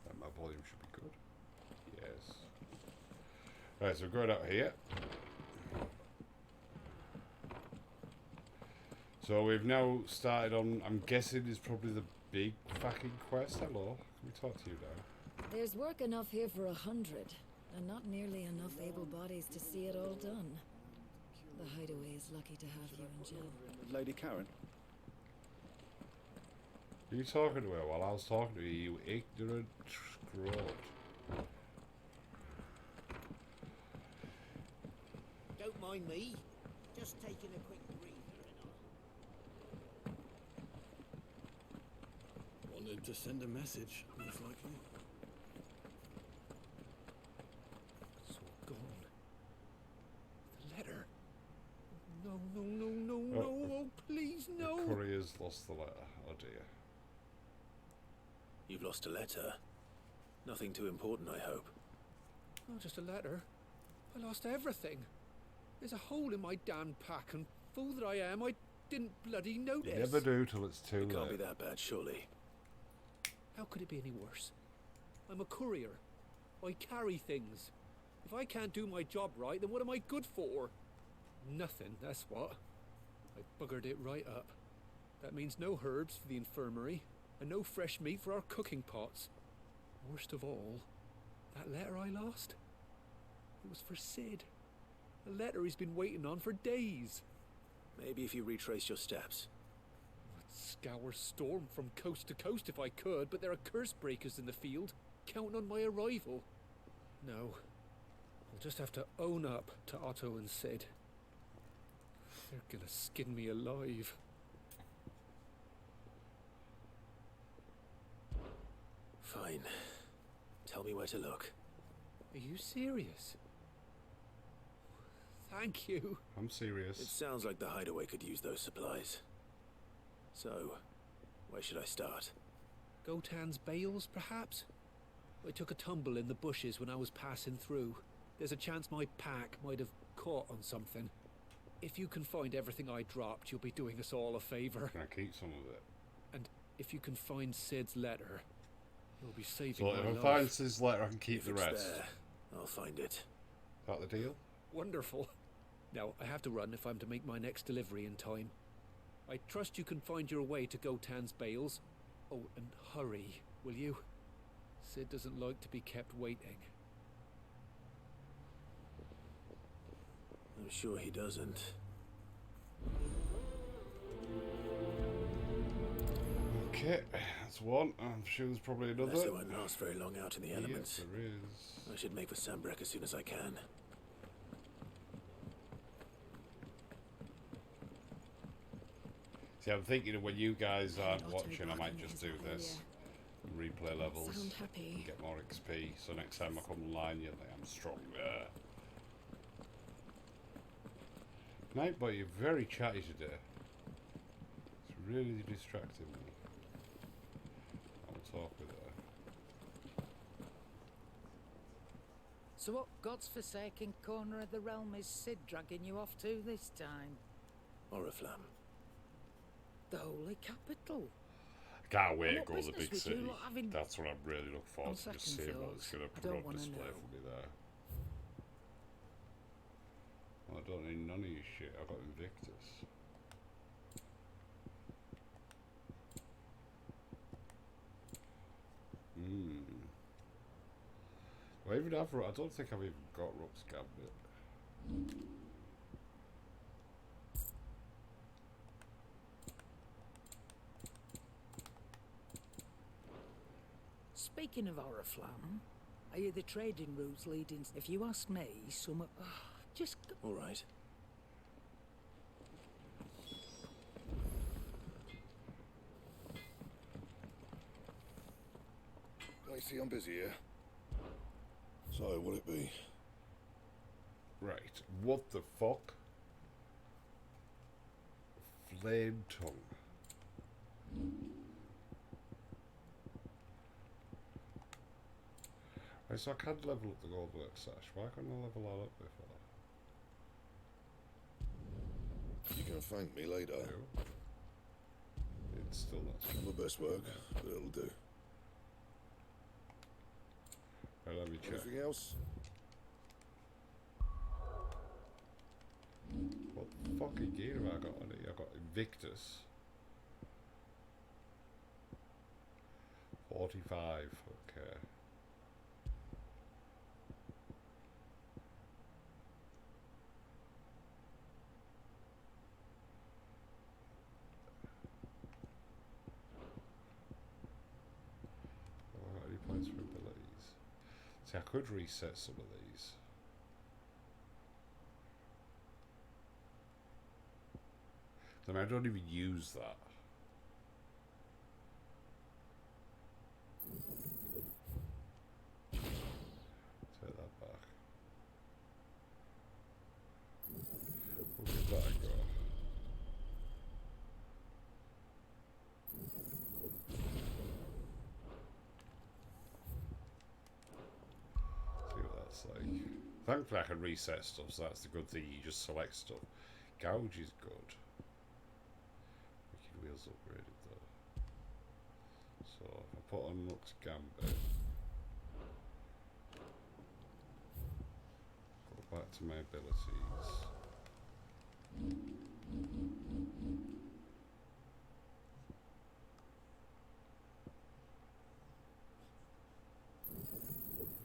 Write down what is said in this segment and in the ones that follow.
That my volume should be good. Yes. Right, so we're going out here. So we've now started on, I'm guessing is probably the big fucking quest. Hello, can we talk to you now? There's work enough here for 100, and not nearly enough able bodies to see it all done. The Hideaway is lucky to have you and Jill. Lady Karen? Are you talking to her while I was talking to you, you ignorant scrot? Don't mind me. Just taking a quick breather and all. Wanted to send a message, most likely. It's all gone. The letter. No, no, no, no, no. Oh, please, no. The courier's lost the letter. Oh dear. You've lost a letter. Nothing too important, I hope. Oh, just a letter. I lost everything. There's a hole in my damn pack, and fool that I am, I didn't bloody notice. You never do till it's too It late. can't be that bad, surely. How could it be any worse? I'm a courier. I carry things. If I can't do my job right, then what am I good for? Nothing, that's what. I buggered it right up. That means no herbs for the infirmary, and no fresh meat for our cooking pots. Worst of all, that letter I lost? It was for Sid. A letter he's been waiting on for days. Maybe if you retrace your steps. I'd scour Storm from coast to coast if I could, but there are curse breakers in the field, counting on my arrival. No. I'll just have to own up to Otto and Sid. They're gonna skin me alive. Fine. Tell me where to look. Are you serious? Thank you. I'm It serious. sounds like the Hideaway could use those supplies. So, where should I start? Gotan's bales, perhaps? I took a tumble in the bushes when I was passing through. There's a chance my pack might have caught on something. If you can find everything I dropped, you'll be doing us all a favor. Can I keep some of it? And if you can find Sid's letter, you'll be saving So my if I life. find his letter, I can keep If the it's rest. there, I'll find it. Is that the deal? Wonderful. Now, I have to run if I'm to make my next delivery in time. I trust you can find your way to Gotan's bales. Oh, and hurry, will you? Sid doesn't like to be kept waiting. I'm sure he doesn't. Okay, that's one. I'm sure there's probably another. Unless it won't last very long out in the elements. Yes, there is. I should make for Sambrek as soon as I can. See, I'm thinking of when you guys aren't Otto watching, I might back in just his do this. Replay levels. Sound happy. And get more XP. So next time I come online, you'll think I'm stronger. Nightbot, you're very chatty today. It's really distracting me. I'll talk with her. So what God's forsaken corner of the realm is Sid dragging you off to this time? Oriflamme. The holy capital. I can't wait to what go to the business big would city. you lot have in- That's what I'm really looking forward On to. Just second seeing what thoughts, it's going to I put don't on wanna display know. for me there. Well, I don't need none of your shit. I've got Invictus. Well, even have, I don't think I've even got Rook's Gambit. Speaking of Oriflamme, are you the trading routes leading? If you ask me, some just go. All right. I see I'm busy here. So, will it be? Right. What the fuck? Flame tongue. Right, so I can't level up the gold work sash. Why couldn't I level that up before? thank me later. No. It's still not. Not my best work, but it'll do. Right, let me check. Anything else? What the fucking gear have I got on it? I've got Invictus. 45, okay. Any points for abilities? See, I could reset some of these. I mean, I don't even use that. Take that back. We'll give that a go. See what that's like. Thankfully I can reset stuff, so that's the good thing, you just select stuff. Gouge is good. Wicked Wheels upgraded though. So if I put on Lux Gambit, go back to my abilities.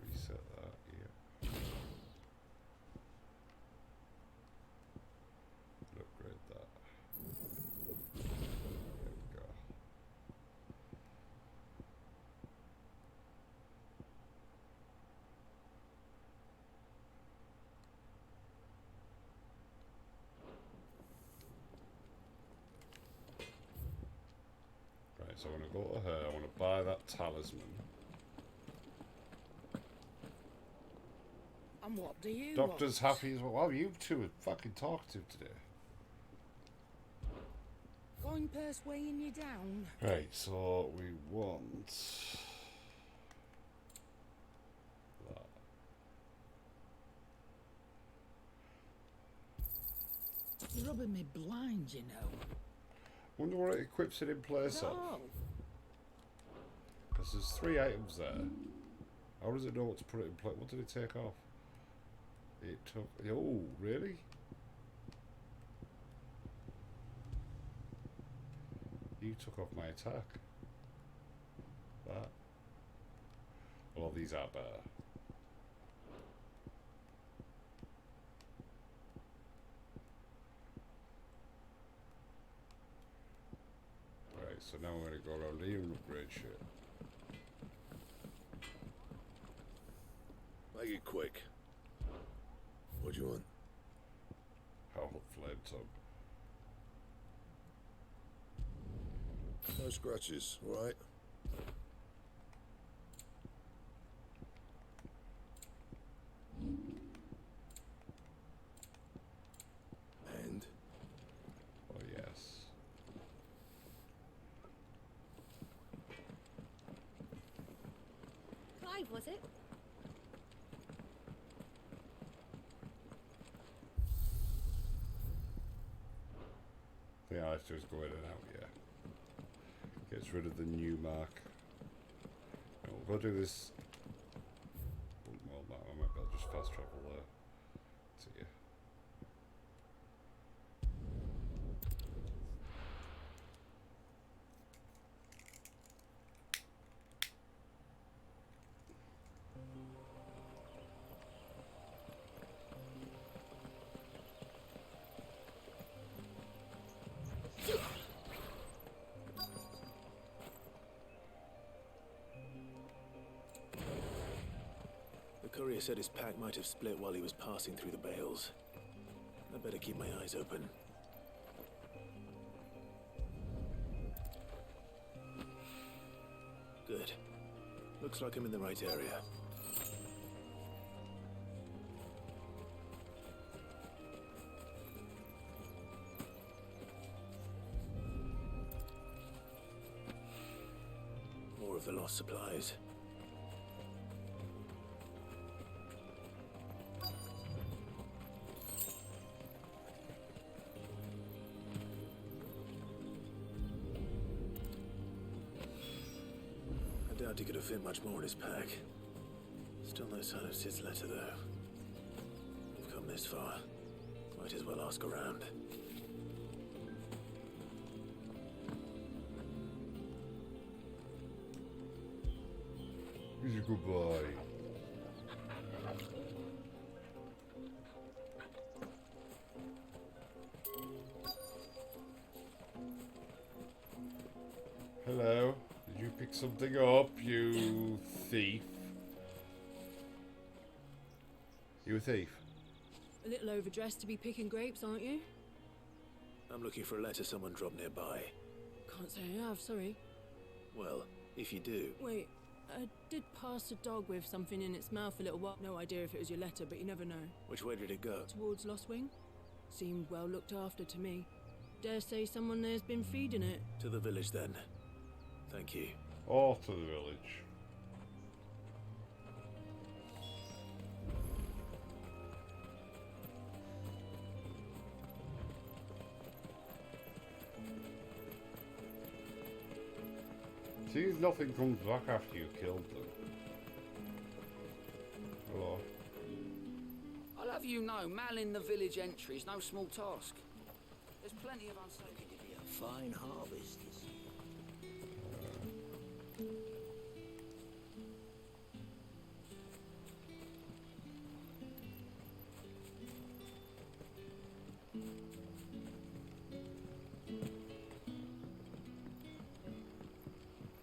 Reset that, yeah. Upgrade that. There we go. Right, so I want to go to her, I want to buy that talisman. And what do you Doctor's want? happy as well. Wow, you two are fucking talkative today. Going purse weighing you down? Right, so we want that. You're rubbing me blind, you know. Wonder what it equips it in place of. Oh, Because there's 3 items there. How does it know what to put it in place? What did it take off? It took. Oh, really? You took off my attack. That. Well, these are better. Right, so now we're going to go around here and upgrade shit. Make it quick. What do you want? Oh, flame tongue. No scratches, all right? And? Oh, yes. Clive, was it? The Alistair's go in and out, yeah. Gets rid of the new mark. And we'll go do this. Well, no, I might be able to just fast travel there. See ya. The courier said his pack might have split while he was passing through the bales. I better keep my eyes open. Good. Looks like I'm in the right area. More of the lost supplies. Doubt he could have fit much more in his pack. Still no sign of Sid's letter, though. We've come this far. Might as well ask around. He's a good boy. Hello. Did you pick something up, you thief? You a thief? A little overdressed to be picking grapes, aren't you? I'm looking for a letter someone dropped nearby. Can't say I have, sorry. Well, if you do, Wait, I did pass a dog with something in its mouth a little while. No idea if it was your letter, but you never know. which way did it go? Towards Lost Wing? Seemed well looked after to me. Dare say someone there's been feeding it. To the village, then. Thank you. Or to the village? See, nothing comes back after you killed them. Hello. I'll have you know, malling the village entry is no small task. There's plenty of unsafe. It'll be a fine harvest.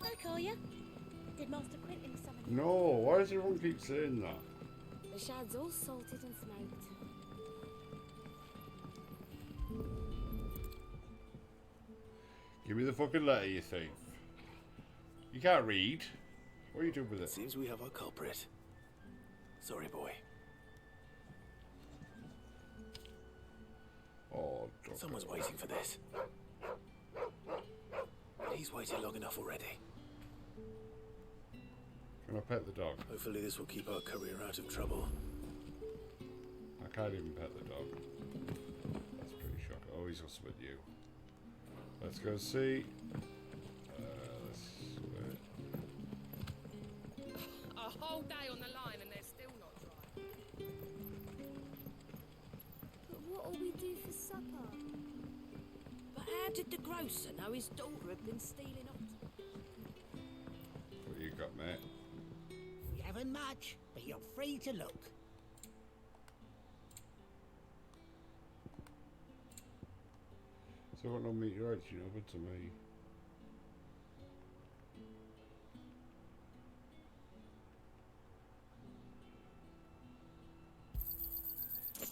Hi, Collier. Did Master Quentin summon you? No, why does everyone keep saying that? The shad's all salted and smoked. Give me the fucking letter, you thief. You can't read. What are you doing with it? Seems we have our culprit. Sorry, boy. Oh, Someone's waiting for this. He's waited long enough already. Can I pet the dog? Hopefully this will keep our career out of trouble. I can't even pet the dog. That's pretty shocking. Oh, he's also with you. Let's go see. A whole day on the line and they're still not dry. But what'll we do for supper? But how did the grocer know his daughter had been stealing off? What you got, mate? We haven't much, but you're free to look. So what no meteorites, you know, but to me.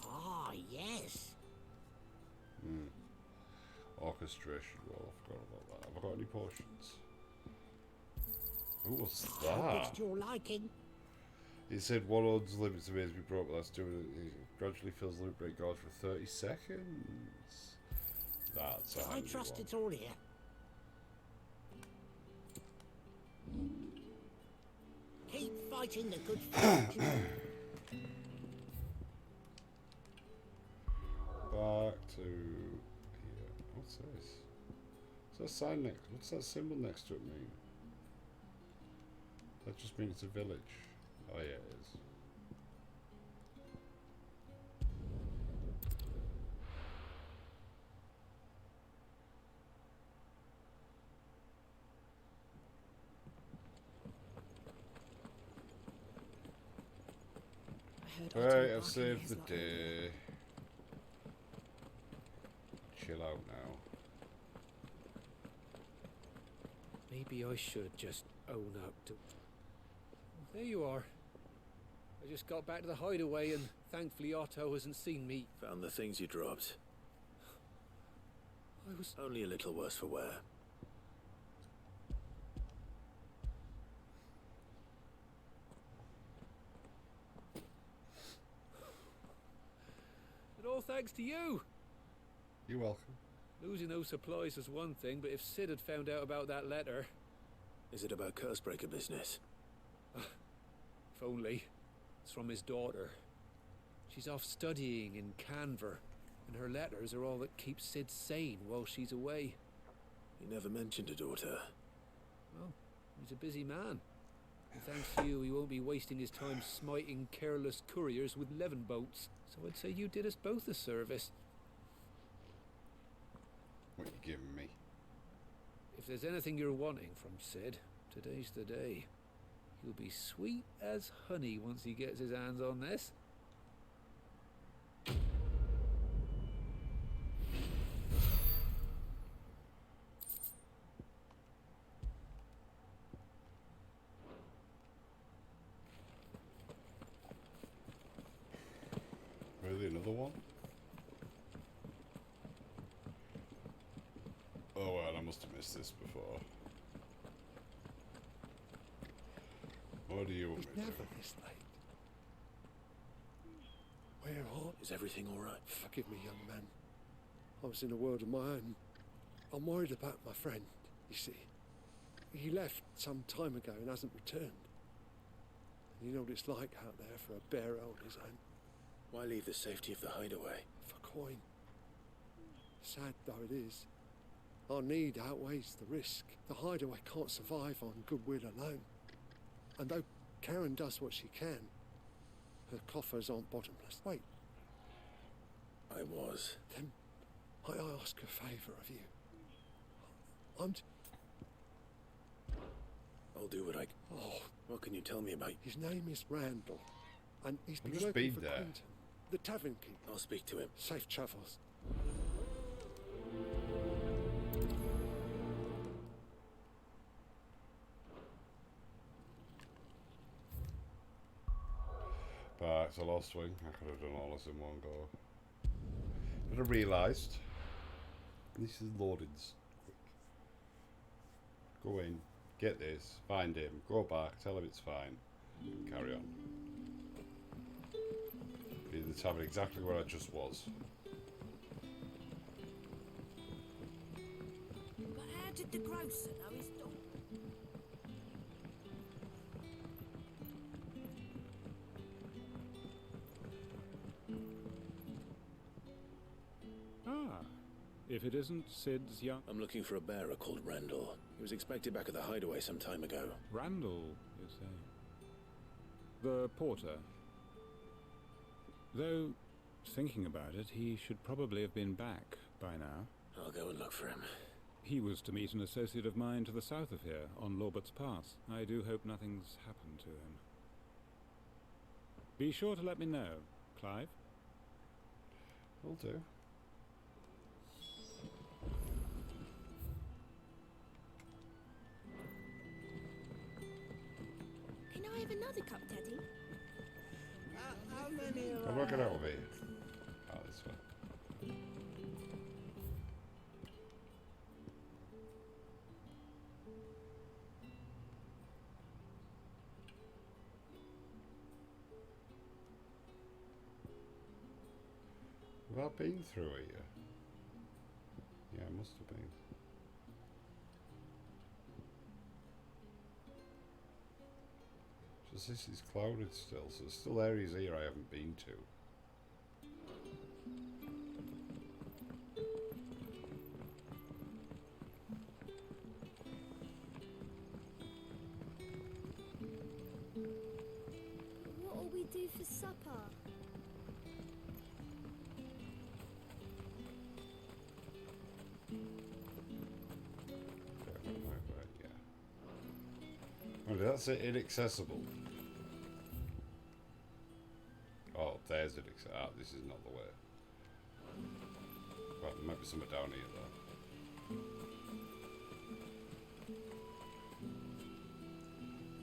Ah, yes. Orchestration. Well, I forgot about that. Have I got any potions? Ooh, what's I hope that? it's to your liking. It said one odds limits may be broke, but that's doing it. It gradually fills the loop break guards for 30 seconds. That's a I handy trust one. it's all here. Keep fighting the good fight. Back to here. What's this? What's that sign next? What's that symbol next to it mean? That just means it's a village. Oh yeah, it is. I heard Otto Right, I've barking saved his the lot. day. Chill out now. Maybe I should just own up to... There you are. I just got back to the hideaway and thankfully Otto hasn't seen me. Found the things you dropped. I was... Only a little worse for wear. And all thanks to you. You're welcome. Losing those supplies was one thing, but if Sid had found out about that letter... Is it about Cursebreaker business? If only. It's from his daughter. She's off studying in Canver, and her letters are all that keeps Sid sane while she's away. He never mentioned a daughter. Well, he's a busy man. Thanks to you, he won't be wasting his time smiting careless couriers with levin bolts. So I'd say you did us both a service. What you giving me? If there's anything you're wanting from Sid, today's the day. He'll be sweet as honey once he gets his hands on this. Really, another one? Oh well, I must have missed this before. What do you want me to do? Never this late. Where are? Is everything all right? Forgive me, young man. I was in a world of my own. I'm worried about my friend, you see. He left some time ago and hasn't returned. You know what it's like out there for a bearer on his own. Why leave the safety of the hideaway? For coin. Sad though it is, our need outweighs the risk. The hideaway can't survive on goodwill alone. And though Karen does what she can, her coffers aren't bottomless. Wait, I was. then I ask a favour of you. I'll do what I... Oh, What can you tell me about... his name is Randall, and he's been I've just working been for there. Quentin, the tavern keeper. I'll speak to him. Safe travels. But it's a lost swing. I could have done all this in one go. But I realised this is loadings. Quick. Go in, get this, find him, go back, tell him it's fine, carry on. Be in the tavern exactly where I just was. But how did the grocer know his daughter? Ah, if it isn't Sid's young... I'm looking for a bearer called Randall. He was expected back at the hideaway some time ago. Randall, you say? The porter. Though, thinking about it, he should probably have been back by now. I'll go and look for him. He was to meet an associate of mine to the south of here, on Lorbert's Pass. I do hope nothing's happened to him. Be sure to let me know, Clive. Will do. Can I have another cup, Daddy? How many are I'm working out over here. Oh, this one. Have I been through here? Yeah, I must have been. Just this is clouded still, so there's still areas here I haven't been to. What'll we do for supper? Oh, that's it, inaccessible. Oh, there's inaccessible. Ah, this is not the way. Well, there might be somewhere down here, though.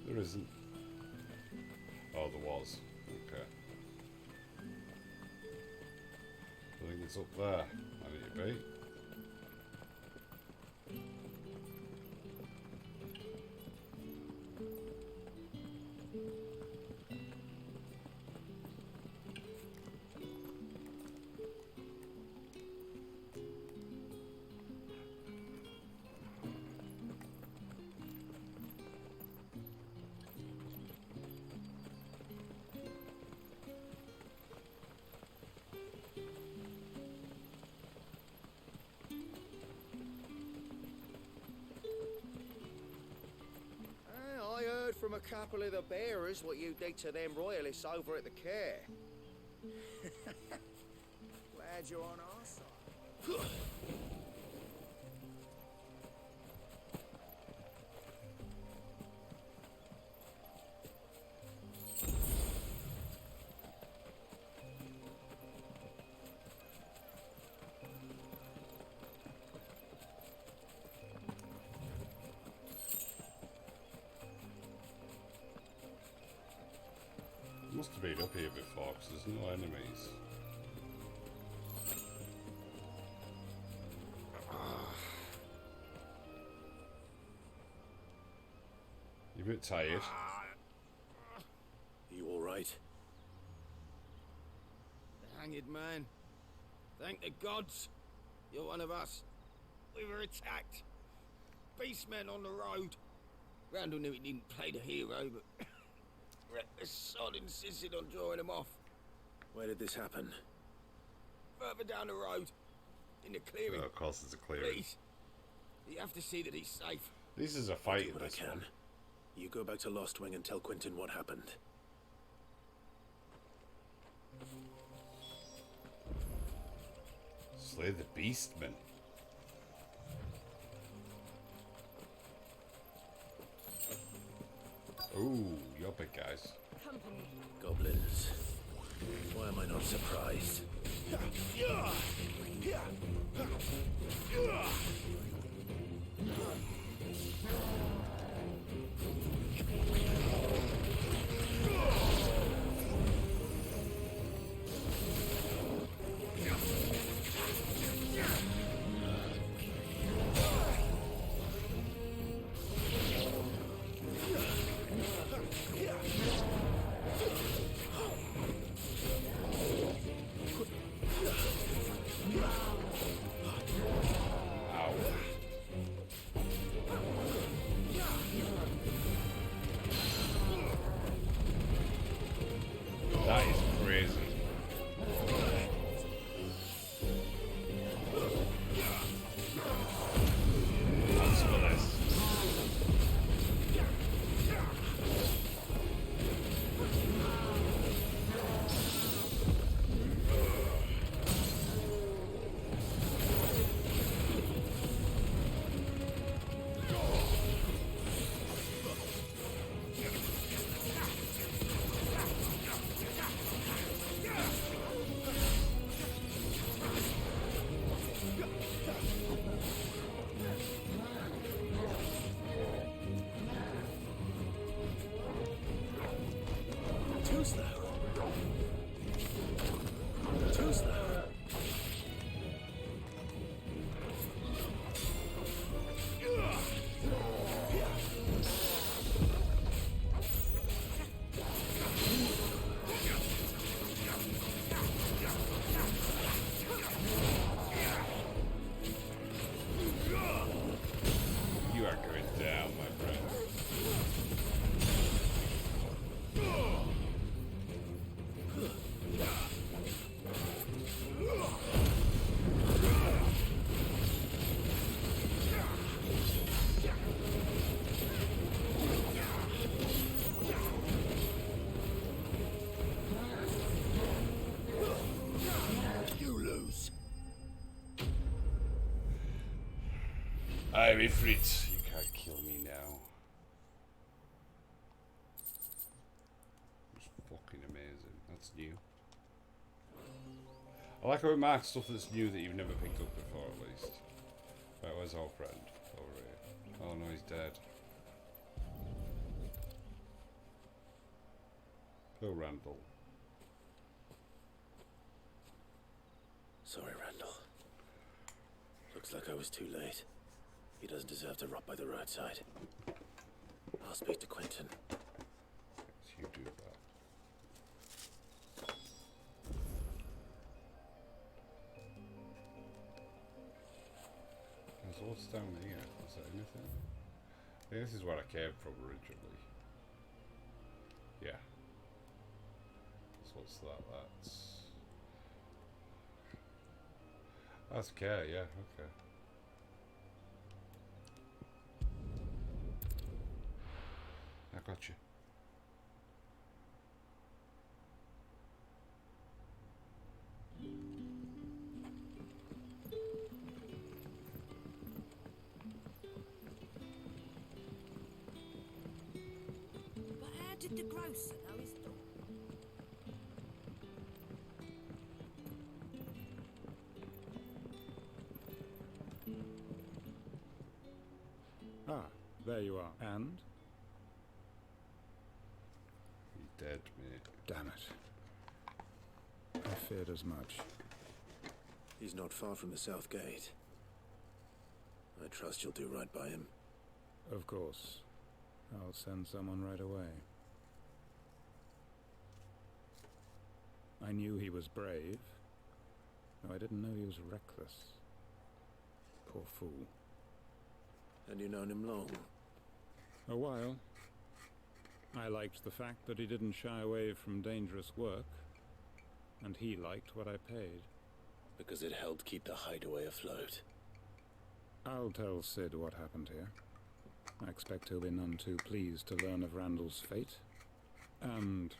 There isn't. Oh, there was. Okay. I think it's up there. I need to be. a couple of the bearers what you did to them royalists over at the care. Glad you're on our side. Must have been up here before, because there's no enemies. You a bit tired? You all right? The hanged man. Thank the gods. You're one of us. We were attacked. Beastmen on the road. Randall knew he didn't play the hero, but the sod insisted on drawing him off. Where did this happen? Further down the road. In the clearing. Oh, of course it's a clearing. Please. You have to see that he's safe. This is a fight in What I this can. one. You go back to Lost Wing and tell Quentin what happened. Slay the Beastmen. Ooh, you're big guys. Company. Goblins. Why am I not surprised? That is crazy. Thanks for this. Too slow. Too slow. You are going down, my friend. You lose. I'm Fritz. You can't kill me now. It's fucking amazing. That's new. I like how it marks stuff that's new that you've never picked up before, at least. Right, where's our friend? Over here. Oh no, he's dead. Poor Randall. Sorry, Randall. Looks like I was too late. He doesn't deserve to rot by the roadside. I'll speak to Quentin. Yes, you do that. So what's down here? Is there anything? I think this is where I came from originally. Yeah. So what's that? That's care, yeah, okay. I got you. Did the grocer know his daughter? Ah, there you are. And? He's dead, mate. Damn it. I feared as much. He's not far from the south gate. I trust you'll do right by him. Of course. I'll send someone right away. I knew he was brave, though I didn't know he was reckless. Poor fool. And you known him long? A while. I liked the fact that he didn't shy away from dangerous work, and he liked what I paid. Because it helped keep the hideaway afloat. I'll tell Sid what happened here. I expect he'll be none too pleased to learn of Randall's fate. And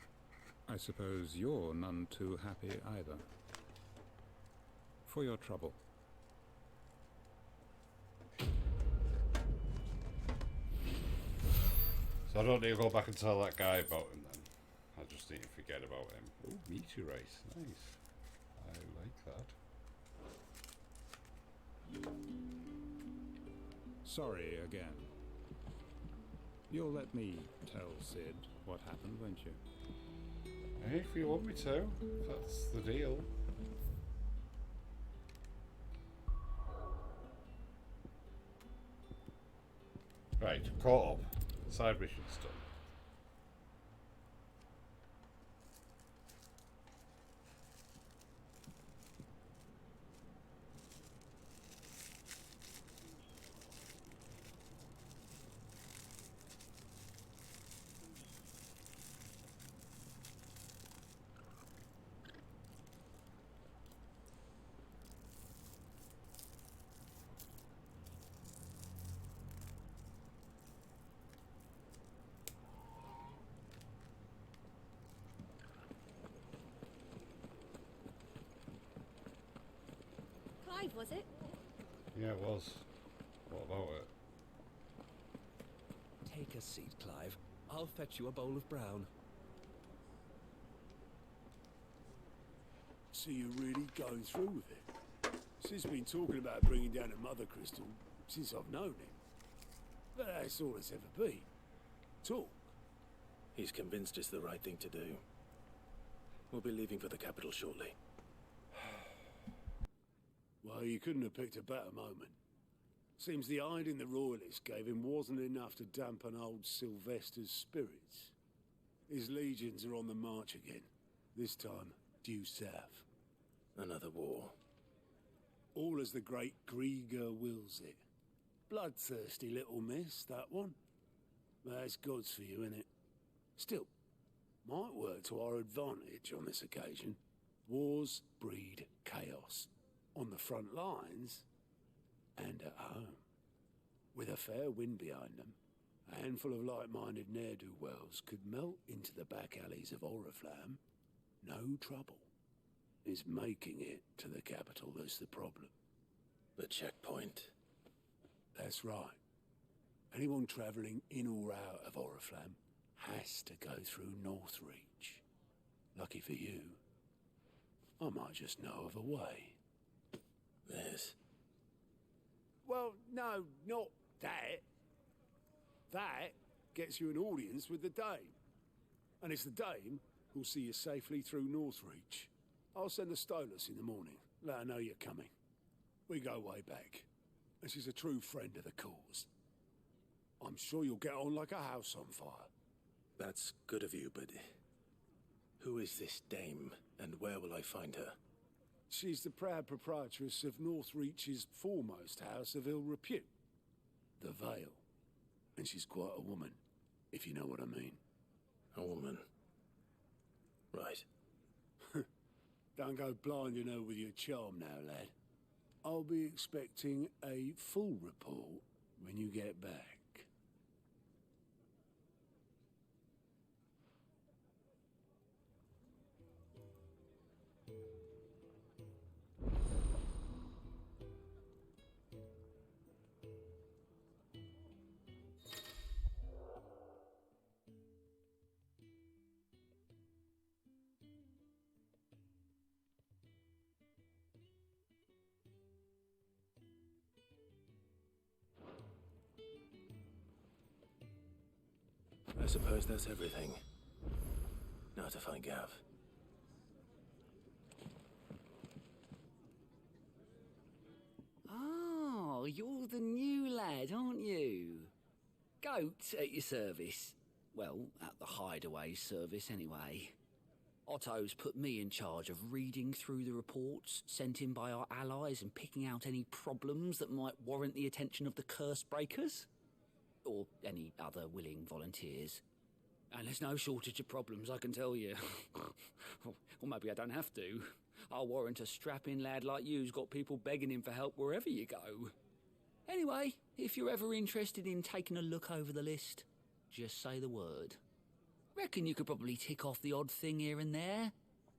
I suppose you're none too happy either. For your trouble. So I don't need to go back and tell that guy about him then. I just need to forget about him. Oh, meteorite. Nice. I like that. Sorry again. You'll let me tell Sid what happened, won't you? Hey, if you want me to. If that's the deal. Right, caught up. Side mission's done. Clive, was it? Yeah, it was. What about it? Take a seat, Clive. I'll fetch you a bowl of brown. So you're really going through with it? Sid's been talking about bringing down a mother crystal since I've known him. But that's all it's ever been. Talk. He's convinced it's the right thing to do. We'll be leaving for the capital shortly. Well, you couldn't have picked a better moment. Seems the hiding the Royalists gave him wasn't enough to dampen old Sylvester's spirits. His legions are on the march again, this time due south. Another war. All as the great Grieger wills it. Bloodthirsty little miss, that one. That's God's for you, innit? Still, might work to our advantage on this occasion. Wars breed chaos. On the front lines, and at home. With a fair wind behind them, a handful of like-minded ne'er-do-wells could melt into the back alleys of Oriflamme. No trouble. It's making it to the capital that's the problem. The checkpoint. That's right. Anyone travelling in or out of Oriflamme has to go through Northreach. Lucky for you, I might just know of a way. Yes. Well, no, not that. That gets you an audience with the Dame. And it's the Dame who'll see you safely through Northreach. I'll send the Stolas in the morning. Let her know you're coming. We go way back. And she's a true friend of the cause. I'm sure you'll get on like a house on fire. That's good of you, but who is this Dame, and where will I find her? She's the proud proprietress of Northreach's foremost house of ill repute, the Vale. And she's quite a woman, if you know what I mean. A woman. Right. Don't go blinding her with your charm now, lad. I'll be expecting a full report when you get back. suppose that's everything. Now to find Gav. Oh, you're the new lad, aren't you? Goat at your service. Well, at the Hideaway service, anyway. Otto's put me in charge of reading through the reports sent in by our allies and picking out any problems that might warrant the attention of the Curse Breakers. Or any other willing volunteers. And there's no shortage of problems, I can tell you. Or maybe I don't have to. I'll warrant a strapping lad like you's got people begging him for help wherever you go. Anyway, if you're ever interested in taking a look over the list, just say the word. Reckon you could probably tick off the odd thing here and there.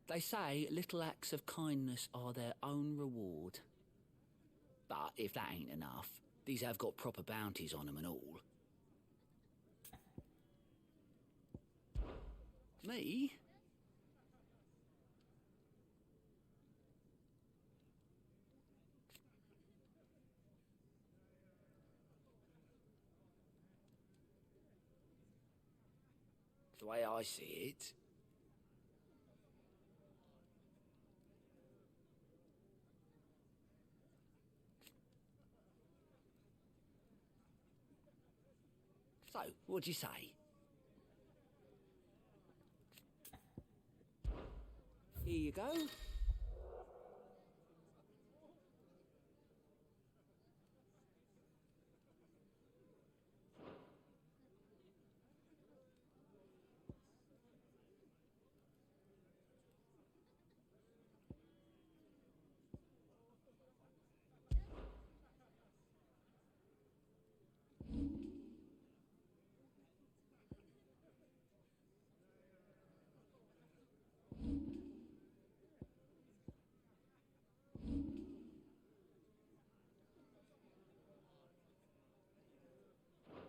They say little acts of kindness are their own reward. But if that ain't enough, these have got proper bounties on them and all. Me? The way I see it, so, what'd you say? Here you go.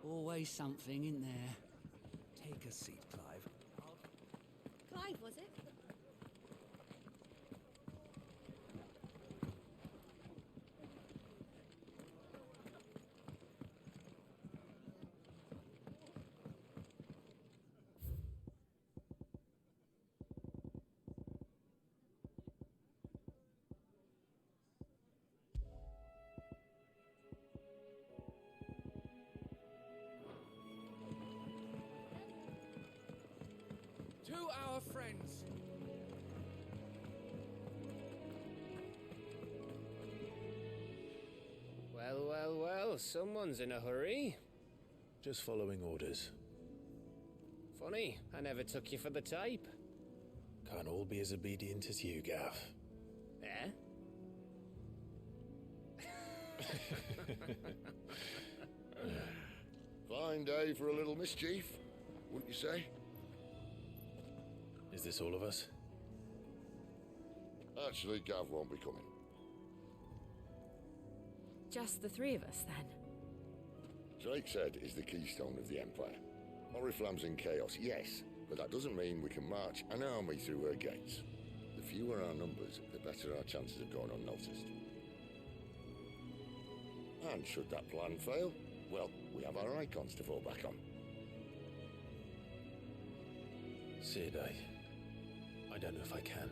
Always something in there. Take a seat, Clive. Clive, was it? To our friends. Well, well, well, someone's in a hurry. Just following orders. Funny, I never took you for the type. Can't all be as obedient as you, Gav. Eh? Fine day for a little mischief, wouldn't you say? Is this all of us? Actually, Gav won't be coming. Just the three of us, then? Drake's Head is the keystone of the Empire. Oriflamme's in chaos, yes, but that doesn't mean we can march an army through her gates. The fewer our numbers, the better our chances of going unnoticed. And should that plan fail, well, we have our icons to fall back on. Sid, I don't know if I can.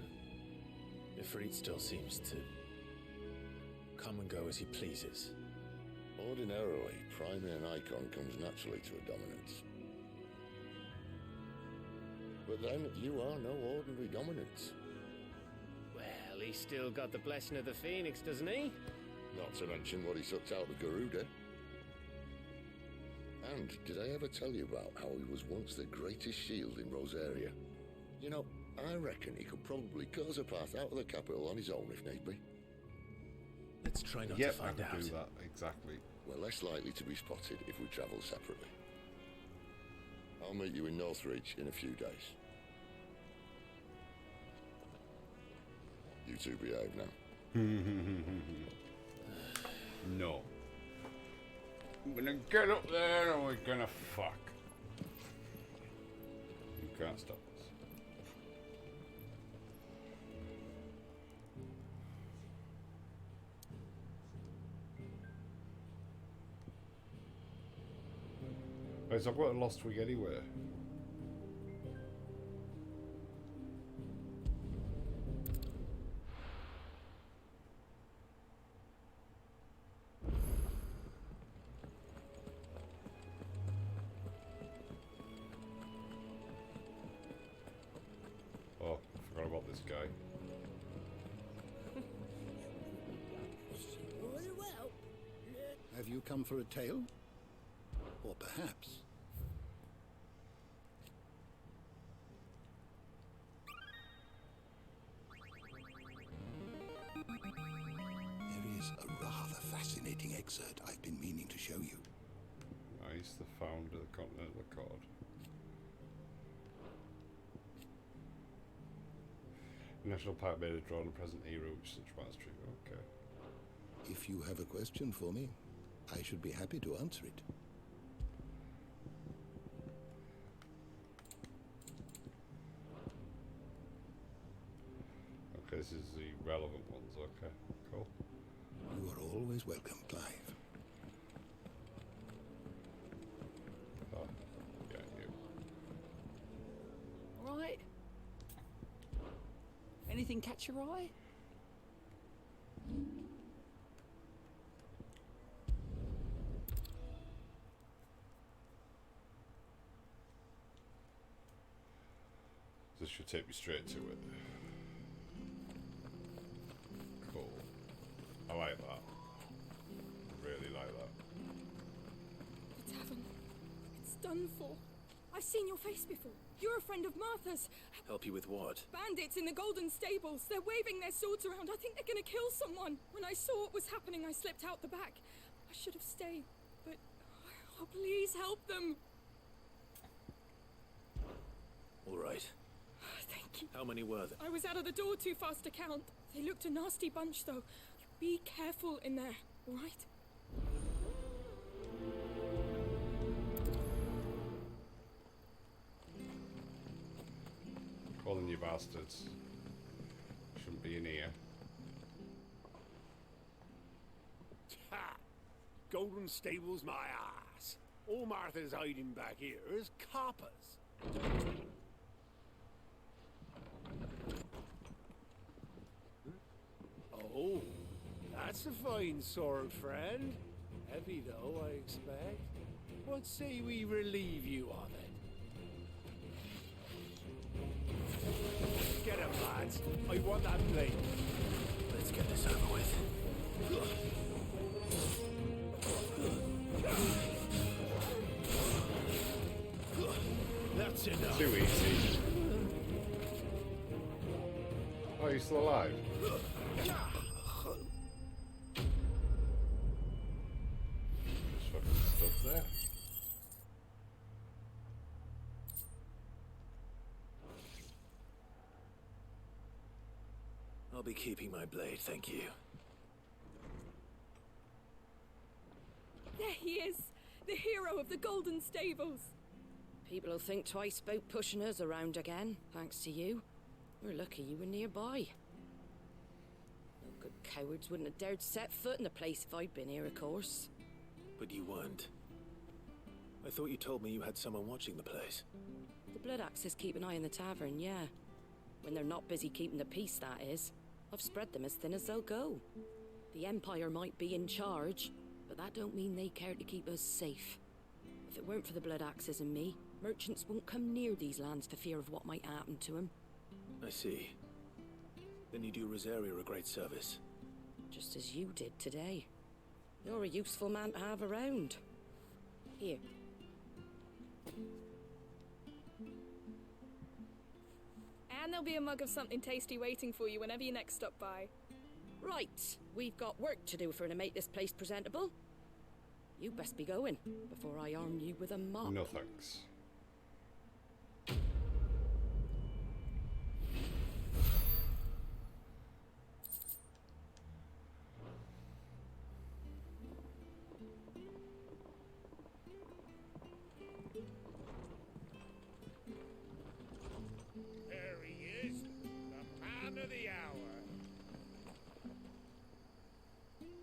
Ifrit still seems to come and go as he pleases. Ordinarily, priming an icon comes naturally to a dominance. But then, you are no ordinary dominance. Well, he's still got the blessing of the Phoenix, doesn't he? Not to mention what he sucked out of Garuda. And did I ever tell you about how he was once the greatest shield in Rosaria? You know, I reckon he could probably cut us a path out of the capital on his own if need be. Let's try not to find I out. could do that, exactly. We're less likely to be spotted if we travel separately. I'll meet you in Northreach in a few days. You two behave now. No. I'm gonna get up there and we're gonna fuck. You can't stop us. Right, so I've got a lost twig anywhere. guy. Have you come for a tale? Or perhaps... There is a rather fascinating excerpt I've been meaning to show you. Nice, the founder of the Continental Accord. National Park made a draw on the present hero, which is such mastery. Okay. If you have a question for me, I should be happy to answer it. Okay, this is the relevant ones. Okay, cool. You are always welcome, Clive. Oh, yeah, you. Right. Anything catch your eye? This should take me straight to it. Cool. I like that. Really like that. The tavern. It's done for. I've seen your face before. You're a friend of Martha's. Help you with what? Bandits in the Golden Stables. They're waving their swords around. I think they're gonna kill someone. When I saw what was happening, I slipped out the back. I should have stayed, but... Oh, please help them. All right. Thank you. How many were there? I was out of the door too fast to count. They looked a nasty bunch, though. Be careful in there, all right? Calling you bastards. Shouldn't be in here. Ha! Golden Stables, my ass. All Martha's hiding back here is coppers. Oh, that's a fine sword, friend. Heavy, though, I expect. What say we relieve you of it? Get him, lads. I want that blade. Let's get this over with. That's enough. Too easy. Oh, you're still alive? Just fucking stuck there. I'll be keeping my blade, thank you. There he is, the hero of the Golden Stables. People will think twice about pushing us around again, thanks to you. We're lucky you were nearby. No good cowards wouldn't have dared set foot in the place if I'd been here, of course. But you weren't. I thought you told me you had someone watching the place. The Blood Axes keep an eye on the tavern, yeah. When they're not busy keeping the peace, that is. I've spread them as thin as they'll go. The Empire might be in charge, but that don't mean they care to keep us safe. If it weren't for the Blood Axes and me, merchants won't come near these lands for fear of what might happen to them. I see. Then you do Rosaria a great service. Just as you did today. You're a useful man to have around. Here. And there'll be a mug of something tasty waiting for you whenever you next stop by. Right, we've got work to do for to make this place presentable. You best be going, before I arm you with a mop. No thanks. There he is, the man of the hour.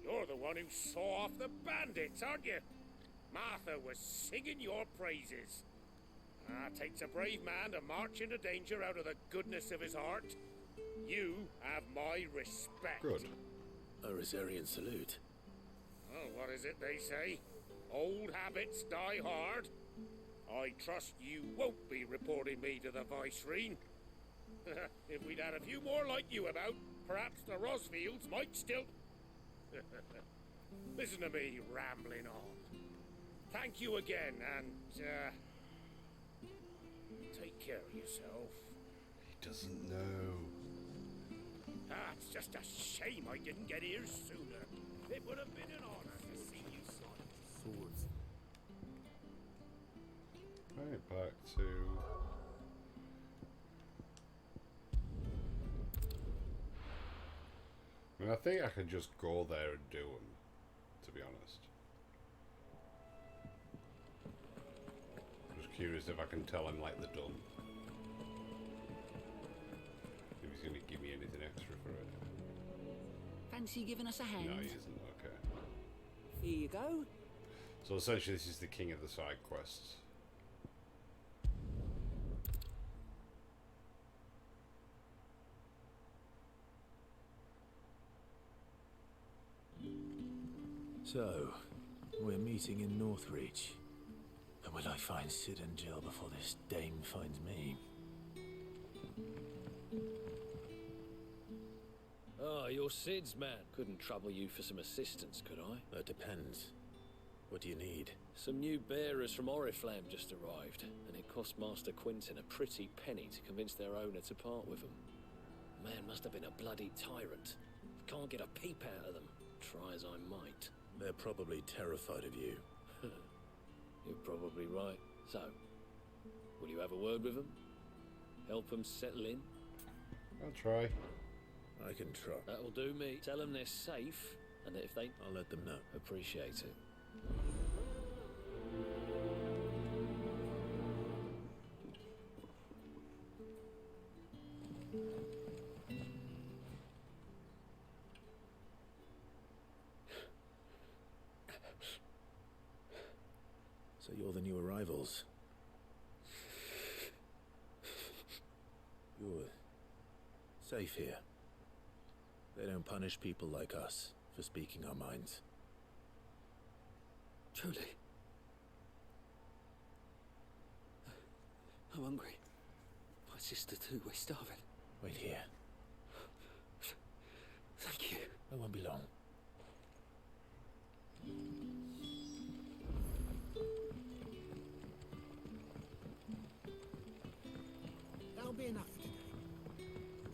You're the one who saw off the bandits, aren't you? Martha was singing your praises. Takes a brave man to march into danger out of the goodness of his heart. You have my respect. Good. A Rosarian salute. Oh, what is it they say? Old habits die hard. I trust you won't be reporting me to the Viceroy. If we'd had a few more like you about, perhaps the Rosfields might still... Listen to me rambling on. Thank you again, and, take care of yourself. He doesn't know. It's just a shame I didn't get here sooner. It would have been an honor to see you sign swords. Right, back to... I mean, I think I can just go there and do them, to be honest. I'm just curious if I can tell him, like, they're done. If he's going to give me anything extra for it. Fancy giving us a hand? No, he isn't, okay. Here you go. So essentially this is the king of the side quests. So, we're meeting in Northreach. And will I find Sid and Jill before this dame finds me? Oh, you're Sid's man. Couldn't trouble you for some assistance, could I? That depends. What do you need? Some new bearers from Oriflamme just arrived, and it cost Master Quinton a pretty penny to convince their owner to part with them. Man must have been a bloody tyrant. Can't get a peep out of them, try as I might. They're probably terrified of you. You're probably right. So, will you have a word with them? Help them settle in? I'll try. I can try. That'll do me. Tell them they're safe, and that if they... I'll let them know. Appreciate it. So you're the new arrivals. You're safe here. They don't punish people like us for speaking our minds. Truly. I'm hungry. My sister too, we're starving. Wait here. Thank you. I won't be long. That'll be enough today.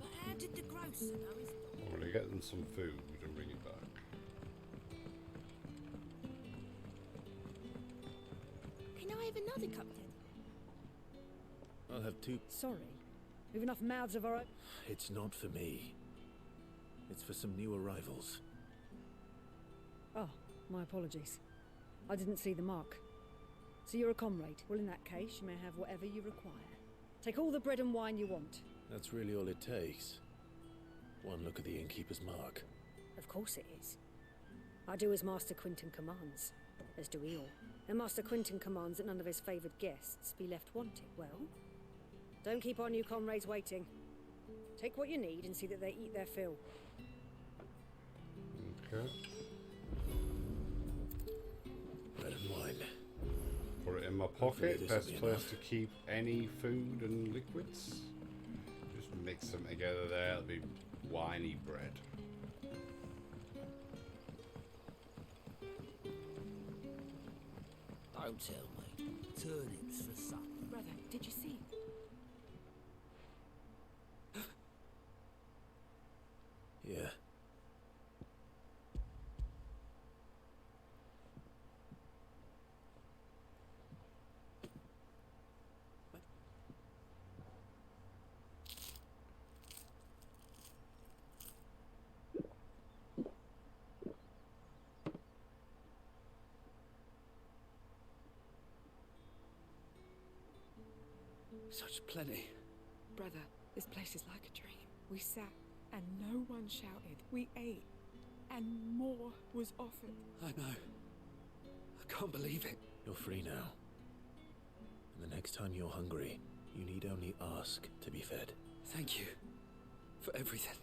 But how did the grocer know his... I'm going to get them some food and bring it back. Can I have another cup then? I'll have two. Sorry. We've enough mouths of our own. It's not for me. It's for some new arrivals. Oh, my apologies. I didn't see the mark. So you're a comrade. Well, in that case, you may have whatever you require. Take all the bread and wine you want. That's really all it takes. One look at the innkeeper's mark. Of course it is. I do as Master Quinton commands, as do we all. And Master Quinton commands that none of his favoured guests be left wanting. Well, don't keep our new comrades waiting. Take what you need and see that they eat their fill. Okay. Bread and wine. Put it in my pocket. Best place to keep any food and liquids. Just mix them together there. It'll be winey bread. Don't tell me. Turnips for supper. Brother, did you see? Yeah. Such plenty. Brother, this place is like a dream. We sat and no one shouted. We ate and more was offered. I know. I can't believe it. You're free now. And the next time you're hungry, you need only ask to be fed. Thank you for everything.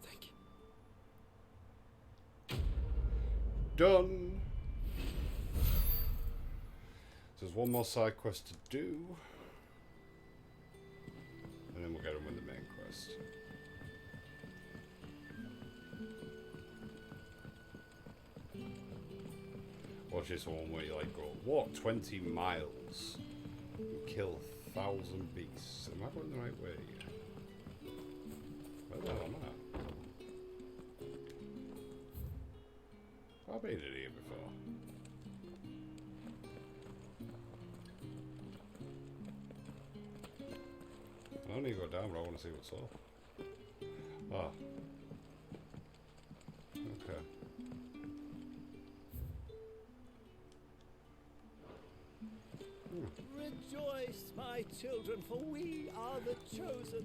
Thank you. Done. So there's one more side quest to do. And then we'll get on with the main quest. Watch this one where you like go, walk 20 miles and kill 1,000 beasts. Am I going the right way? Where the hell am I? I've been in here before. I don't need to go down, but I want to see what's up. Ah. Okay. Rejoice, my children, for we are the chosen.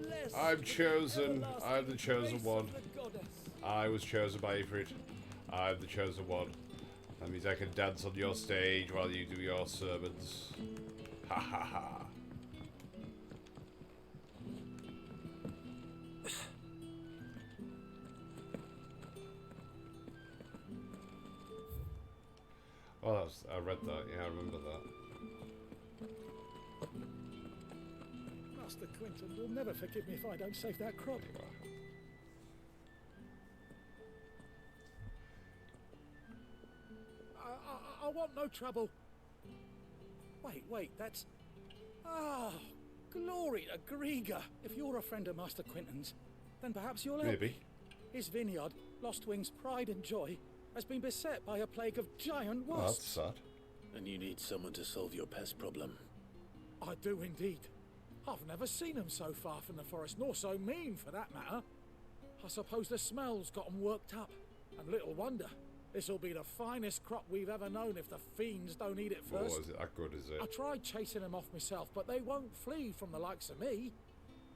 Blessed I'm chosen. I'm the chosen grace one. of the goddess. I was chosen by Ifrit. I'm the chosen one. That means I can dance on your stage while you do your sermons. Ha ha ha. Oh, that's, I read that. Yeah, I remember that. Master Quinton will never forgive me if I don't save that crop. I want no trouble. Wait, that's... Ah, glory to Griga. If you're a friend of Master Quinton's, then perhaps you'll help. Maybe. His vineyard, Lostwing's pride and joy, has been beset by a plague of giant Oh, wasps. that's sad. And you need someone to solve your pest problem. I do indeed. I've never seen them so far from the forest, nor so mean for that matter. I suppose the smell's got 'em worked up, and little wonder. This'll be the finest crop we've ever known if the fiends don't eat it first. Oh, is it that good, is it? I tried chasing them off myself, but they won't flee from the likes of me.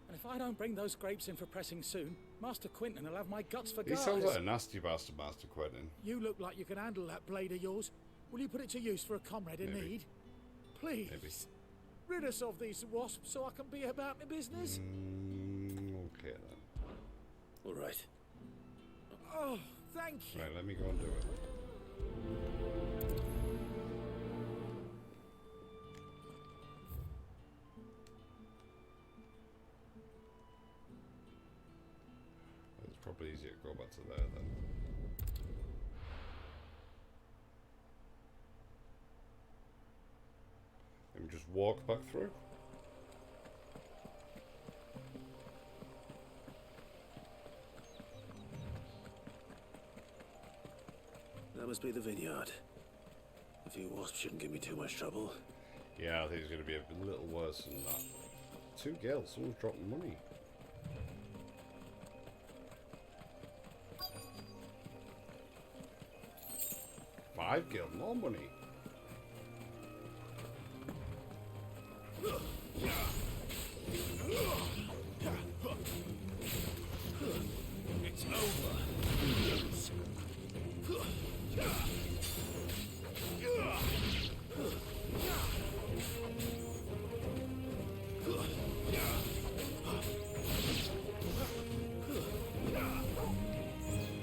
And if I don't bring those grapes in for pressing soon, Master Quinton will have my guts for He garters. sounds like a nasty bastard, Master Quentin. You look like you can handle that blade of yours. Will you put it to use for a comrade in Maybe. need? Please. Maybe. Rid us of these wasps so I can be about my business. Okay then. All right. Oh, thank you. Right, let me go and do it. It's probably easier to go back to there then. Let me just walk back through. That must be the vineyard. A few wasps shouldn't give me too much trouble. Yeah, I think it's going to be a little worse than that. 2 gills, someone's dropping money. $5 gil, more money. It's over.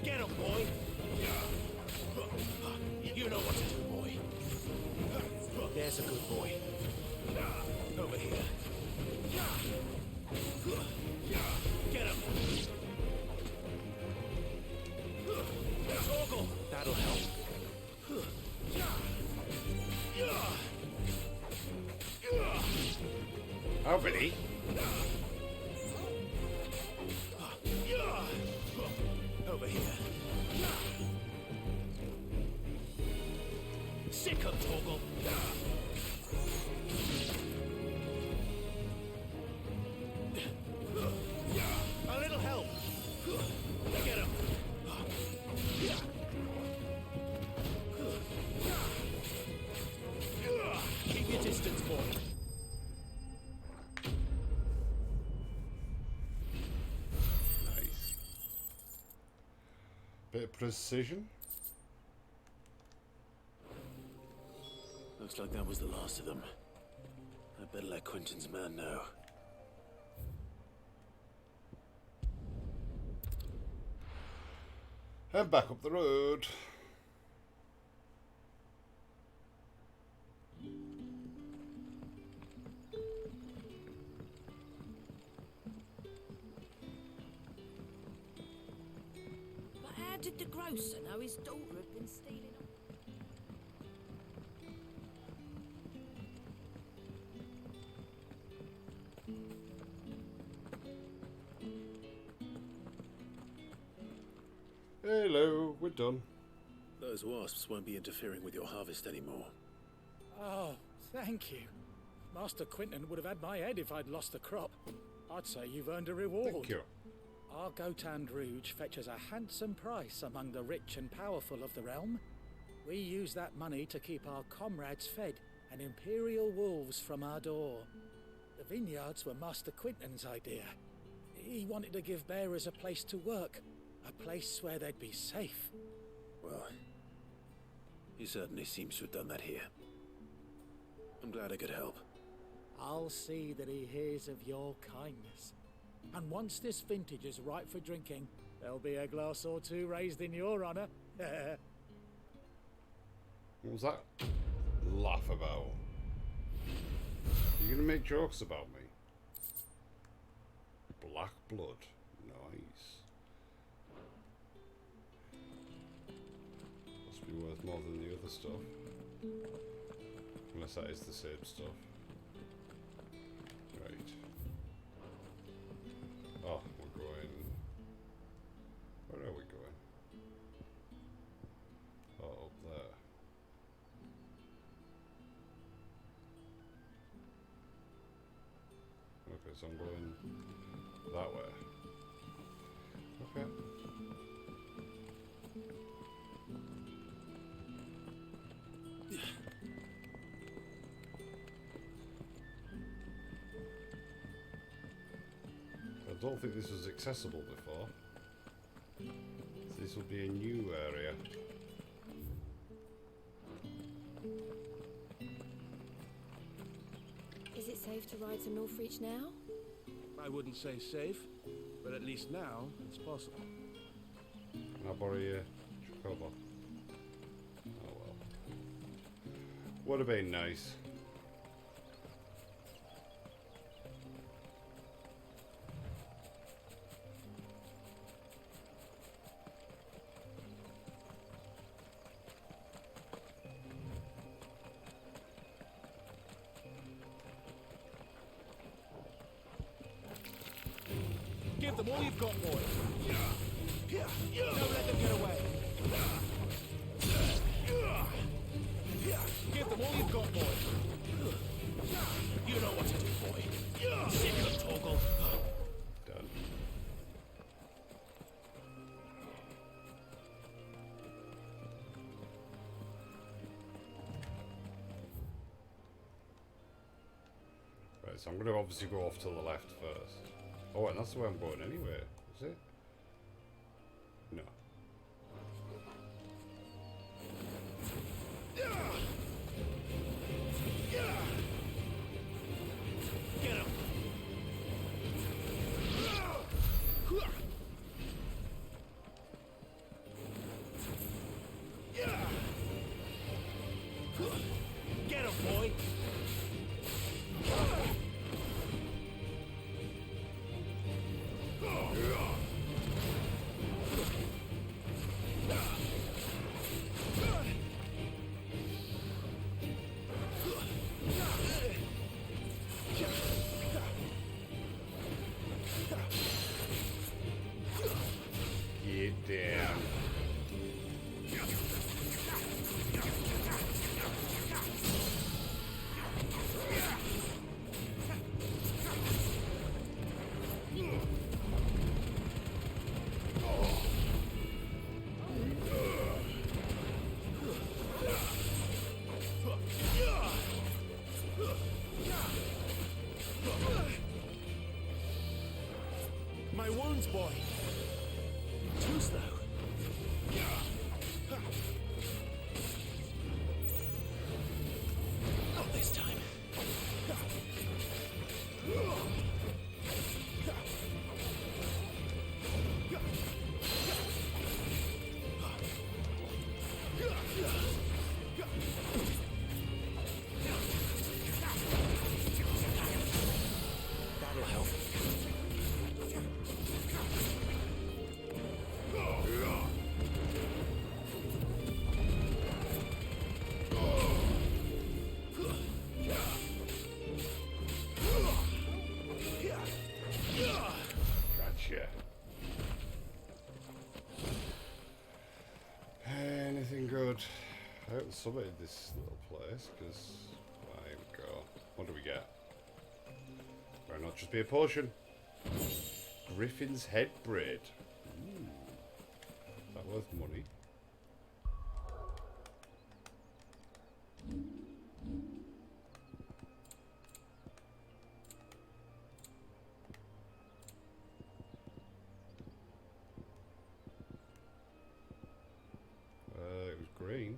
Get him, boy. You know what to do, boy. There's a good boy. Over here. Get him. Torgal. That'll help. How many? Over here. Sick of Torgal. A little help. Get him. Keep your distance, boy. Nice. Bit of precision. Looks like that was the last of them. I better let Quinton's man know. And back up the road. closer now his daughter had been stealing. Hello, we're done. Those wasps won't be interfering with your harvest anymore. Oh, thank you. Master Quinton would have had my head if I'd lost the crop. I'd say you've earned a reward. Thank you. Our Gotand Rouge fetches a handsome price among the rich and powerful of the realm. We use that money to keep our comrades fed and imperial wolves from our door. The vineyards were Master Quinton's idea. He wanted to give bearers a place to work, a place where they'd be safe. Well, he certainly seems to have done that here. I'm glad I could help. I'll see that he hears of your kindness. And once this vintage is ripe for drinking, there'll be a glass or two raised in your honor. What was that laugh about? You're gonna make jokes about me? Black blood. Nice. Must be worth more than the other stuff. Unless that is the same stuff. Right. Oh, we're going... Where are we going? Oh, up there. Okay, so I'm going that way. Okay. I don't think this was accessible before. So this will be a new area. Is it safe to ride to Northreach now? I wouldn't say safe, but at least now it's possible. Can I borrow your Chocobo? Oh well. Would have been nice. Give them all you've got, boy. Don't let them get away. Give them all you've got, boy. You know what to do, boy. Sick of Torgal. Done. Right, so I'm going to obviously go off to the left first. Oh, and that's the way I'm going anyway, is it? No. Get him. Get him, boy. Get down. My wounds, boy. Too slow. Not this time. That'll help. good. I hope there's something in this little place, because there we go. What do we get? Better not just be a potion. Griffin's head braid. Ooh. Is that worth money? It was green.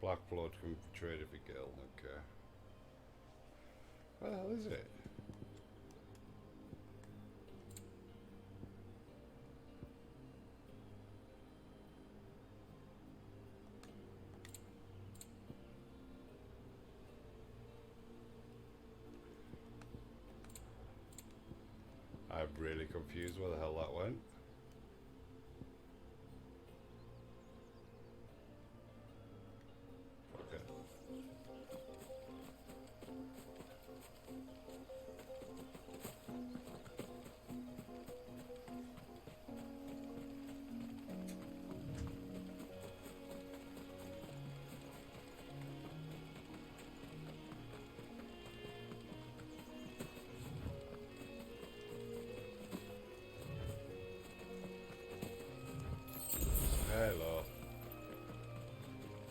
Black blood can be traded for gil, okay. What the hell is it? I'm really confused where the hell that went. Okay. Hello.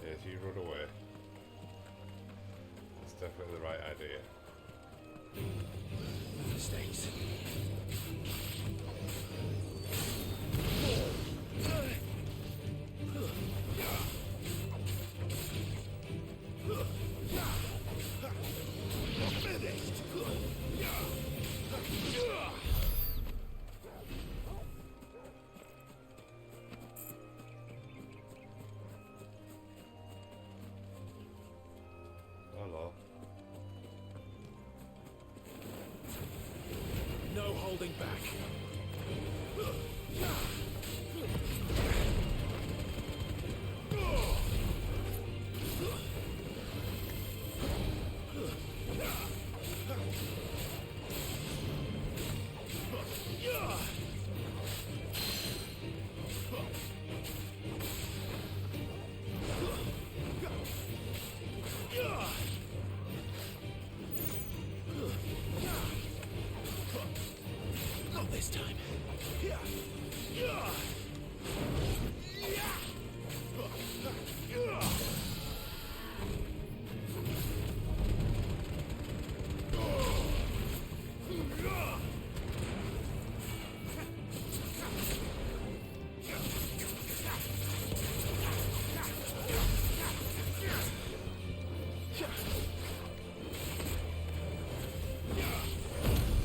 Yes, you run away. That's definitely the right idea. Mistakes. Hello. No holding back. Not this time.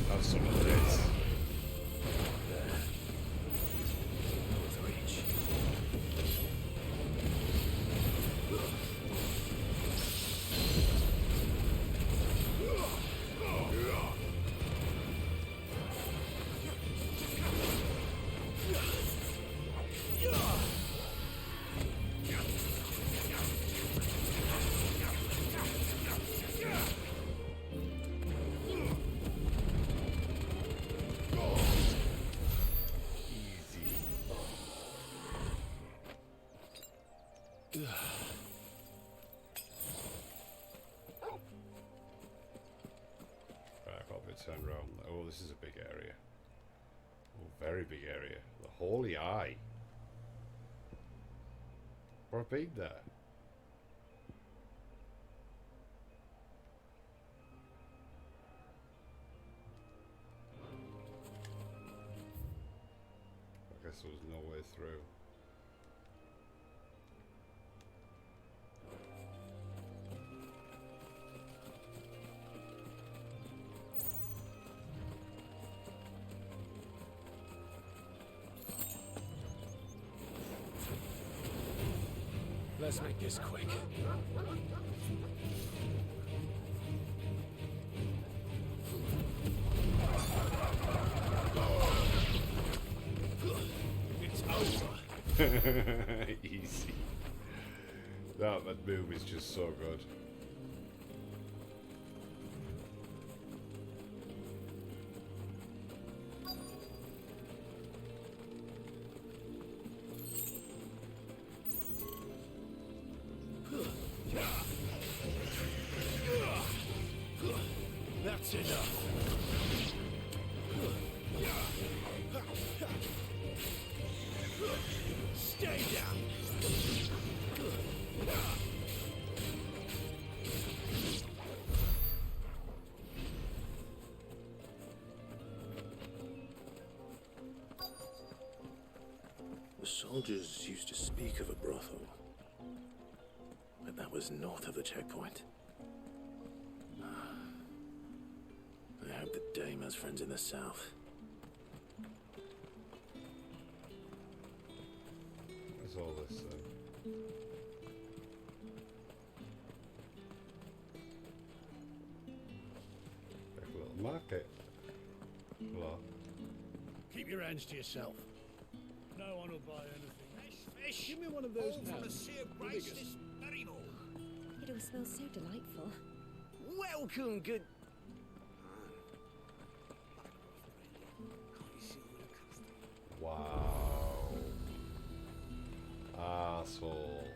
Have some of this. Right, I've got a bit turned around. Oh, this is a big area. Oh, very big area. The Holy Eye. Where I've been there. I guess there was no way through. Let's make this quick. It's over. Easy. That move is just so good. That's enough. Stay down. The soldiers used to speak of a brothel, but that was north of the checkpoint. I hope that Dame has friends in the south. What's all this then? Like a little market. Hello. Keep your hands to yourself. No one will buy anything. Fish! Give me one of those All from the Sea of Grace Biggest. this very morning. It all smells so delightful. Welcome, good. Wow. Asshole.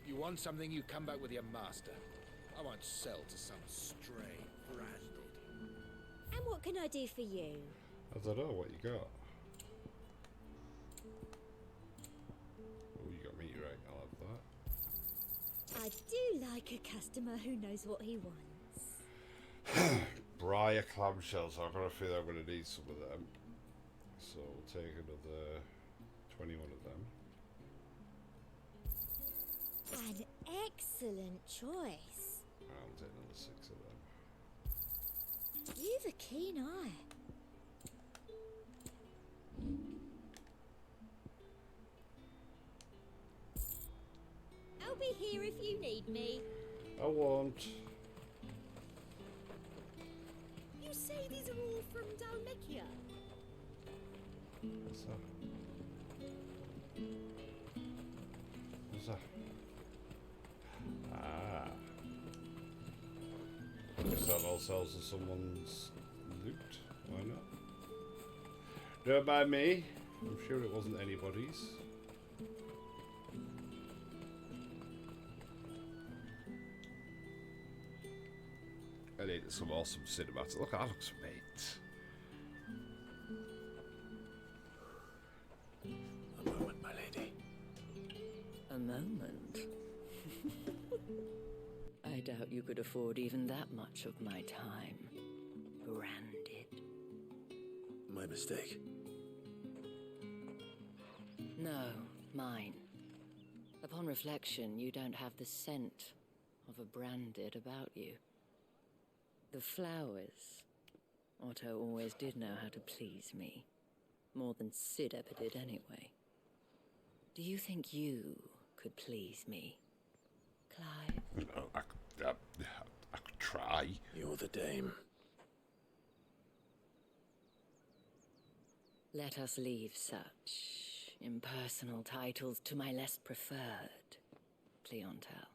You want something, you come back with your master. I won't sell to some stray branded. And what can I do for you? I don't know what you got. Oh, you got meteorite. I'll have that. I do like a customer who knows what he wants. Briar clamshells. I've got a feeling I'm going to need some of them. So we'll take another 21 of them. An excellent choice. I'll take another 6 of them. You've a keen eye. I'll be here if you need me. I won't. You say these are all from Dalmekia? What's that? What's that? Ah. We sell ourselves to someone's loot. Why not? Don't mind me. I'm sure it wasn't anybody's. I needed some awesome cinematic. Look, that looks mate. A moment, my lady. A moment? I doubt you could afford even that much of my time. Branded. My mistake. No, mine. Upon reflection, you don't have the scent of a branded about you. The flowers. Otto always did know how to please me. More than Sid ever did anyway. Do you think you could please me, Clive? No, I could try. You're the dame. Let us leave such impersonal titles to my less preferred clientele.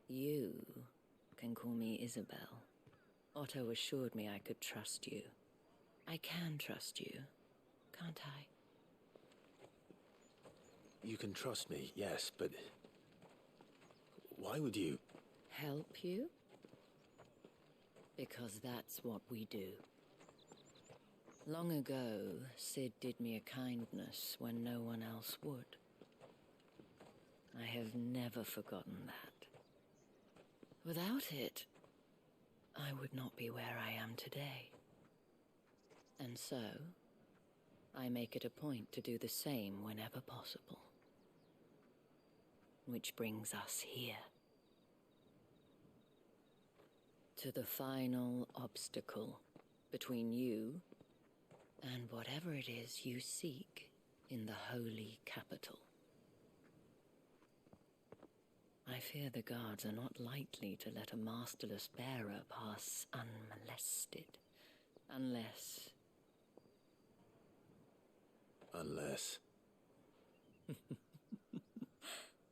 You can call me Isabel. Otto assured me I could trust you. I can trust you, can't I? You can trust me, yes, but why would you? Help you? Because that's what we do. Long ago, Sid did me a kindness when no one else would. I have never forgotten that. Without it, I would not be where I am today. And so, I make it a point to do the same whenever possible. Which brings us here. To the final obstacle between you and whatever it is you seek in the holy capital. I fear the guards are not likely to let a masterless bearer pass unmolested. Unless...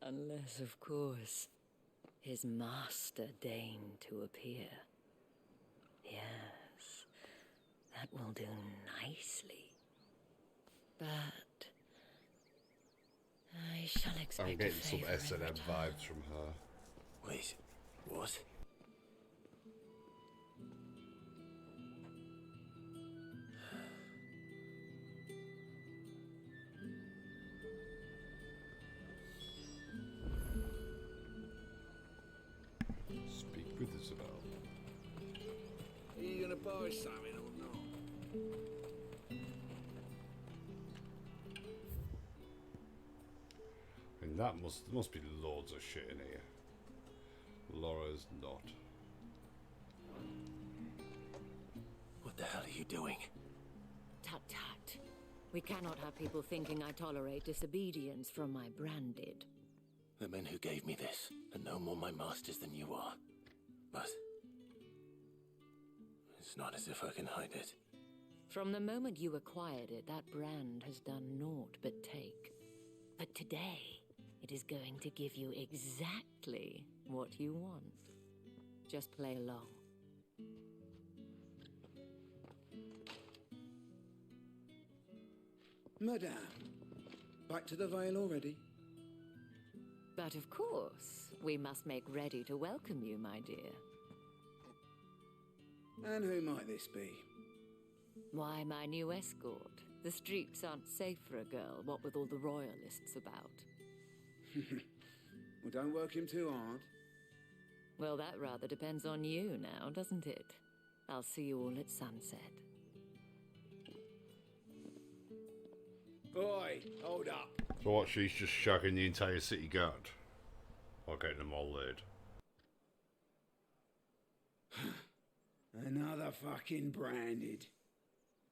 Unless, of course, his master deigned to appear. Yes, that will do nicely. But I shall expect I'm getting some a favor in S&M return. vibes from her. Wait, what? with Isabel. Are you gonna buy something or not? I mean, there must be loads of shit in here. Laura's not. What the hell are you doing? Tut tut. We cannot have people thinking I tolerate disobedience from my branded. The men who gave me this are no more my masters than you are. But it's not as if I can hide it. From the moment you acquired it, that brand has done naught but take. But today, it is going to give you exactly what you want. Just play along. Madame, back to the Vale already? But of course, we must make ready to welcome you, my dear. And who might this be? Why, my new escort. The streets aren't safe for a girl, what with all the royalists about. Well, don't work him too hard. Well, that rather depends on you now, doesn't it? I'll see you all at sunset. Oi, hold up. So what, she's just shagging the entire city guard? Or getting them all laid? Another fucking branded.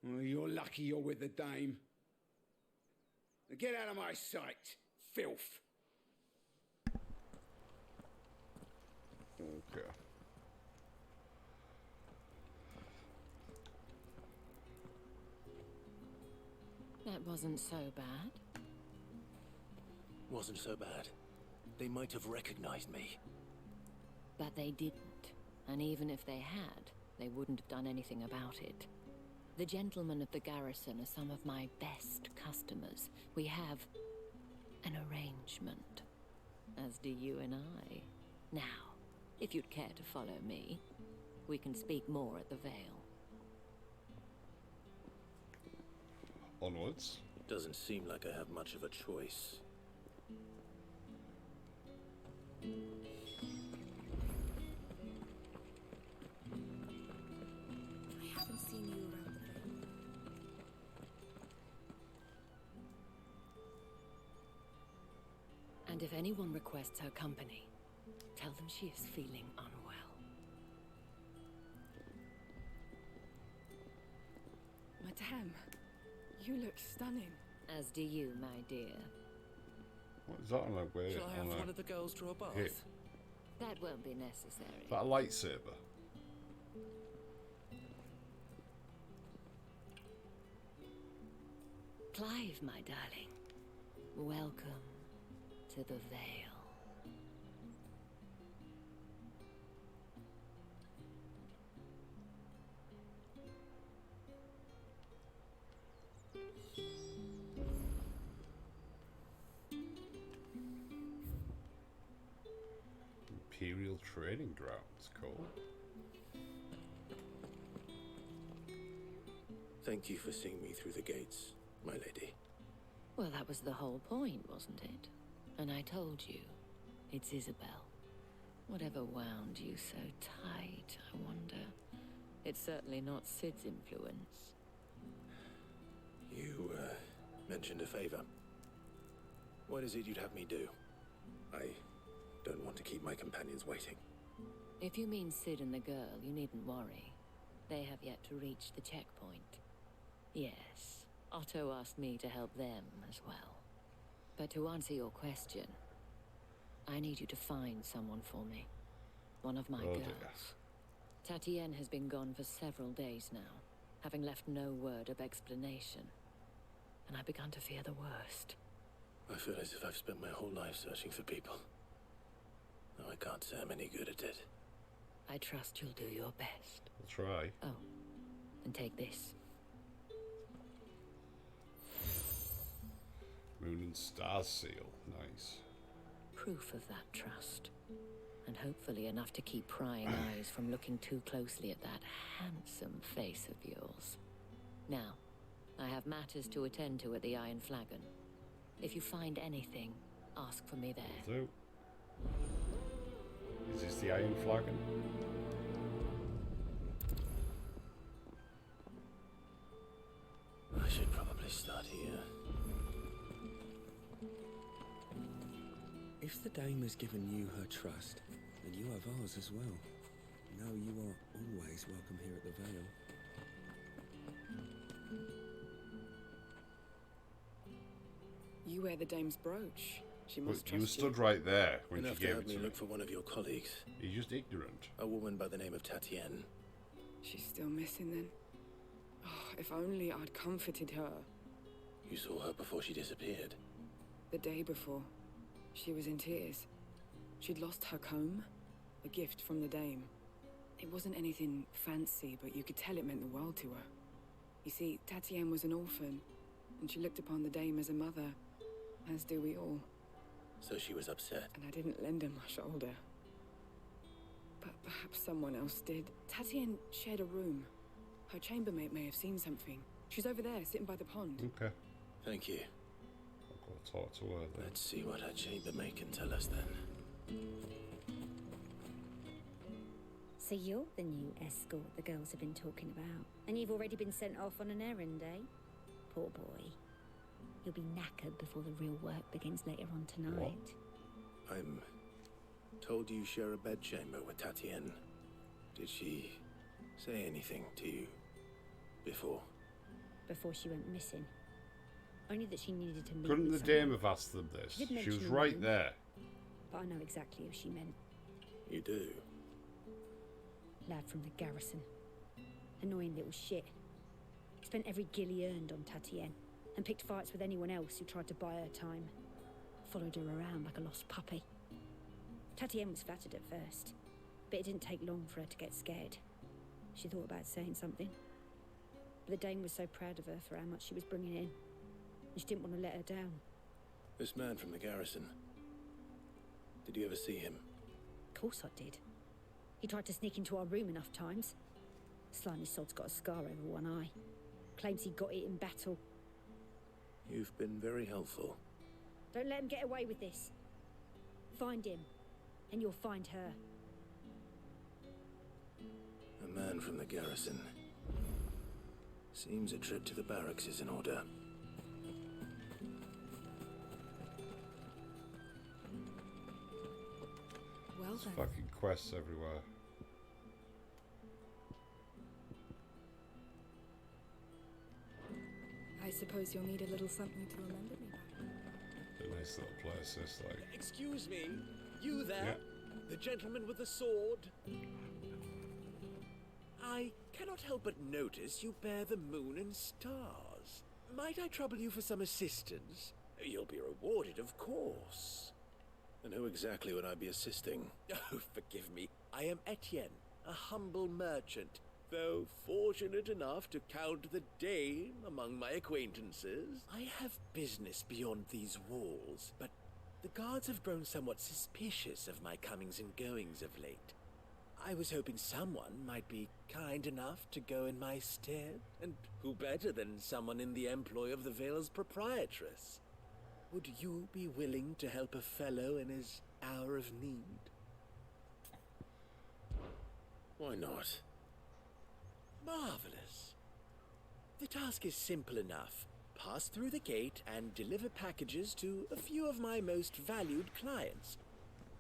Well, you're lucky you're with the dame. Now get out of my sight, filth. Okay. That wasn't so bad. Wasn't so bad. They might have recognized me. But they didn't. And even if they had, they wouldn't have done anything about it. The gentlemen of the garrison are some of my best customers. We have an arrangement, as do you and I. Now, if you'd care to follow me, we can speak more at the Vale. Onwards. Doesn't seem like I have much of a choice. I haven't seen you around the Vale. And if anyone requests her company, tell them she is feeling unwell. Madame, you look stunning. As do you, my dear. What is that on a way? Shall I have one of the girls draw a bath? Hip. That won't be necessary. Is that a lightsaber? Clive, my darling. Welcome to the Vale. Imperial Training Grounds, cool. Thank you for seeing me through the gates, my lady. Well, that was the whole point, wasn't it? And I told you, it's Isabel. Whatever wound you so tight, I wonder. It's certainly not Sid's influence. You, mentioned a favor. What is it you'd have me do? I don't want to keep my companions waiting. If you mean Sid and the girl, you needn't worry. They have yet to reach the checkpoint. Yes, Otto asked me to help them as well. But to answer your question, I need you to find someone for me. One of my girls. Tatienne has been gone for several days now, having left no word of explanation. And I've begun to fear the worst. I feel as if I've spent my whole life searching for people. Though I can't say I'm any good at it. I trust you'll do your best. I'll try. Oh, and take this. Moon and Star Seal. Nice. Proof of that trust. And hopefully enough to keep prying eyes from looking too closely at that handsome face of yours. Now, I have matters to attend to at the Iron Flagon. If you find anything, ask for me there. Do. Is this the Iron Flagon? I should probably start here. If the dame has given you her trust, then you have ours as well. Know you are always welcome here at the Vale. You wear the dame's brooch. She Well, must you were trust stood right there when Enough she to gave have it me to look me. for one of your colleagues. You're just ignorant. A woman by the name of Tatienne. She's still missing then. Oh, if only I'd comforted her. You saw her before she disappeared. The day before, she was in tears. She'd lost her comb, a gift from the dame. It wasn't anything fancy, but you could tell it meant the world to her. You see, Tatienne was an orphan, and she looked upon the dame as a mother, as do we all. So she was upset. And I didn't lend her my shoulder. But perhaps someone else did. Tatienne shared a room. Her chambermaid may have seen something. She's over there, sitting by the pond. Okay. Thank you. I'll go talk to her then. Let's see what her chambermaid can tell us then. So you're the new escort the girls have been talking about. And you've already been sent off on an errand, eh? Poor boy. You'll be knackered before the real work begins later on tonight. What? I'm told you share a bedchamber with Tatienne. Did she say anything to you before? Before she went missing. Only that she needed to meet Couldn't the with dame someone. have asked them this? She did She was mention right her there. But I know exactly who she meant. You do? Lad from the garrison. Annoying little shit. Spent every guil he earned on Tatienne, and picked fights with anyone else who tried to buy her time. Followed her around like a lost puppy. Tatienne was flattered at first, but it didn't take long for her to get scared. She thought about saying something. But the dame was so proud of her for how much she was bringing in, and she didn't want to let her down. This man from the garrison. Did you ever see him? Of course I did. He tried to sneak into our room enough times. Slimy sod's got a scar over one eye. Claims he got it in battle. You've been very helpful. Don't let him get away with this. Find him, and you'll find her. A man from the garrison. Seems a trip to the barracks is in order. Well then. Fucking quests everywhere. I suppose you'll need a little something to remember me by. A nice little place, this like. Excuse me, you there? Yeah. The gentleman with the sword? I cannot help but notice you bear the moon and stars. Might I trouble you for some assistance? You'll be rewarded, of course. And who exactly would I be assisting? Oh, forgive me. I am Etienne, a humble merchant. Though fortunate enough to count the dame among my acquaintances, I have business beyond these walls, but the guards have grown somewhat suspicious of my comings and goings of late. I was hoping someone might be kind enough to go in my stead, and who better than someone in the employ of the Vale's proprietress? Would you be willing to help a fellow in his hour of need? Why not? Marvelous. The task is simple enough. Pass through the gate and deliver packages to a few of my most valued clients.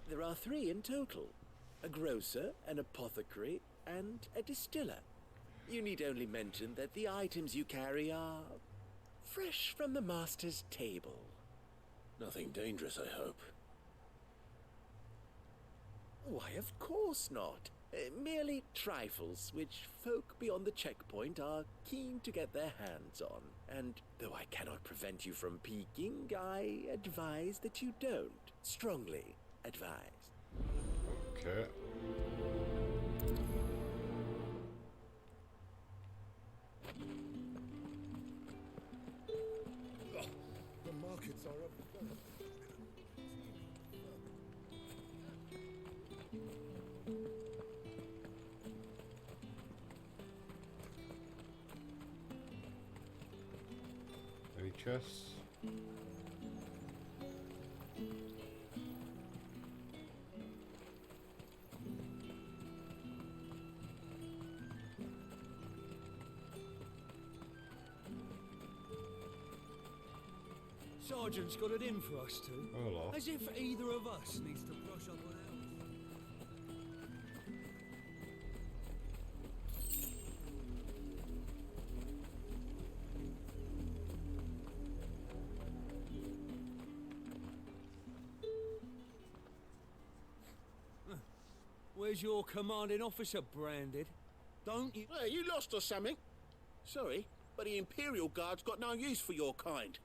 There are 3 in total. A grocer, an apothecary, and a distiller. You need only mention that the items you carry are fresh from the master's table. Nothing dangerous, I hope. Why, of course not. Merely trifles which folk beyond the checkpoint are keen to get their hands on. And though I cannot prevent you from peeking, I advise that you don't. Strongly advise. Okay. The markets are up. Any chests? Sergeant's got it in for us two. Hello. As if either of us needs to brush up on ours. Where's your commanding officer, Branded? Don't you... Hey, you lost or something? Sorry, but the Imperial Guard's got no use for your kind.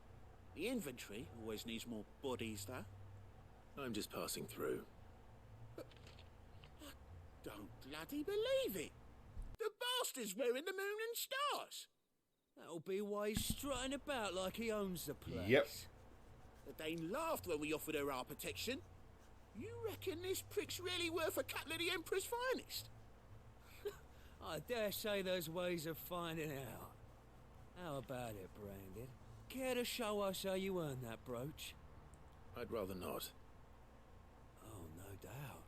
The infantry always needs more bodies, though. I'm just passing through. I don't bloody believe it. The bastard's wearing the moon and stars. That'll be why he's strutting about like he owns the place. Yep. The Dane laughed when we offered her our protection. You reckon this prick's really worth a couple of the Emperor's finest? I dare say there's ways of finding out. How about it, Branded? Care to show us how you earned that brooch? I'd rather not. Oh, no doubt.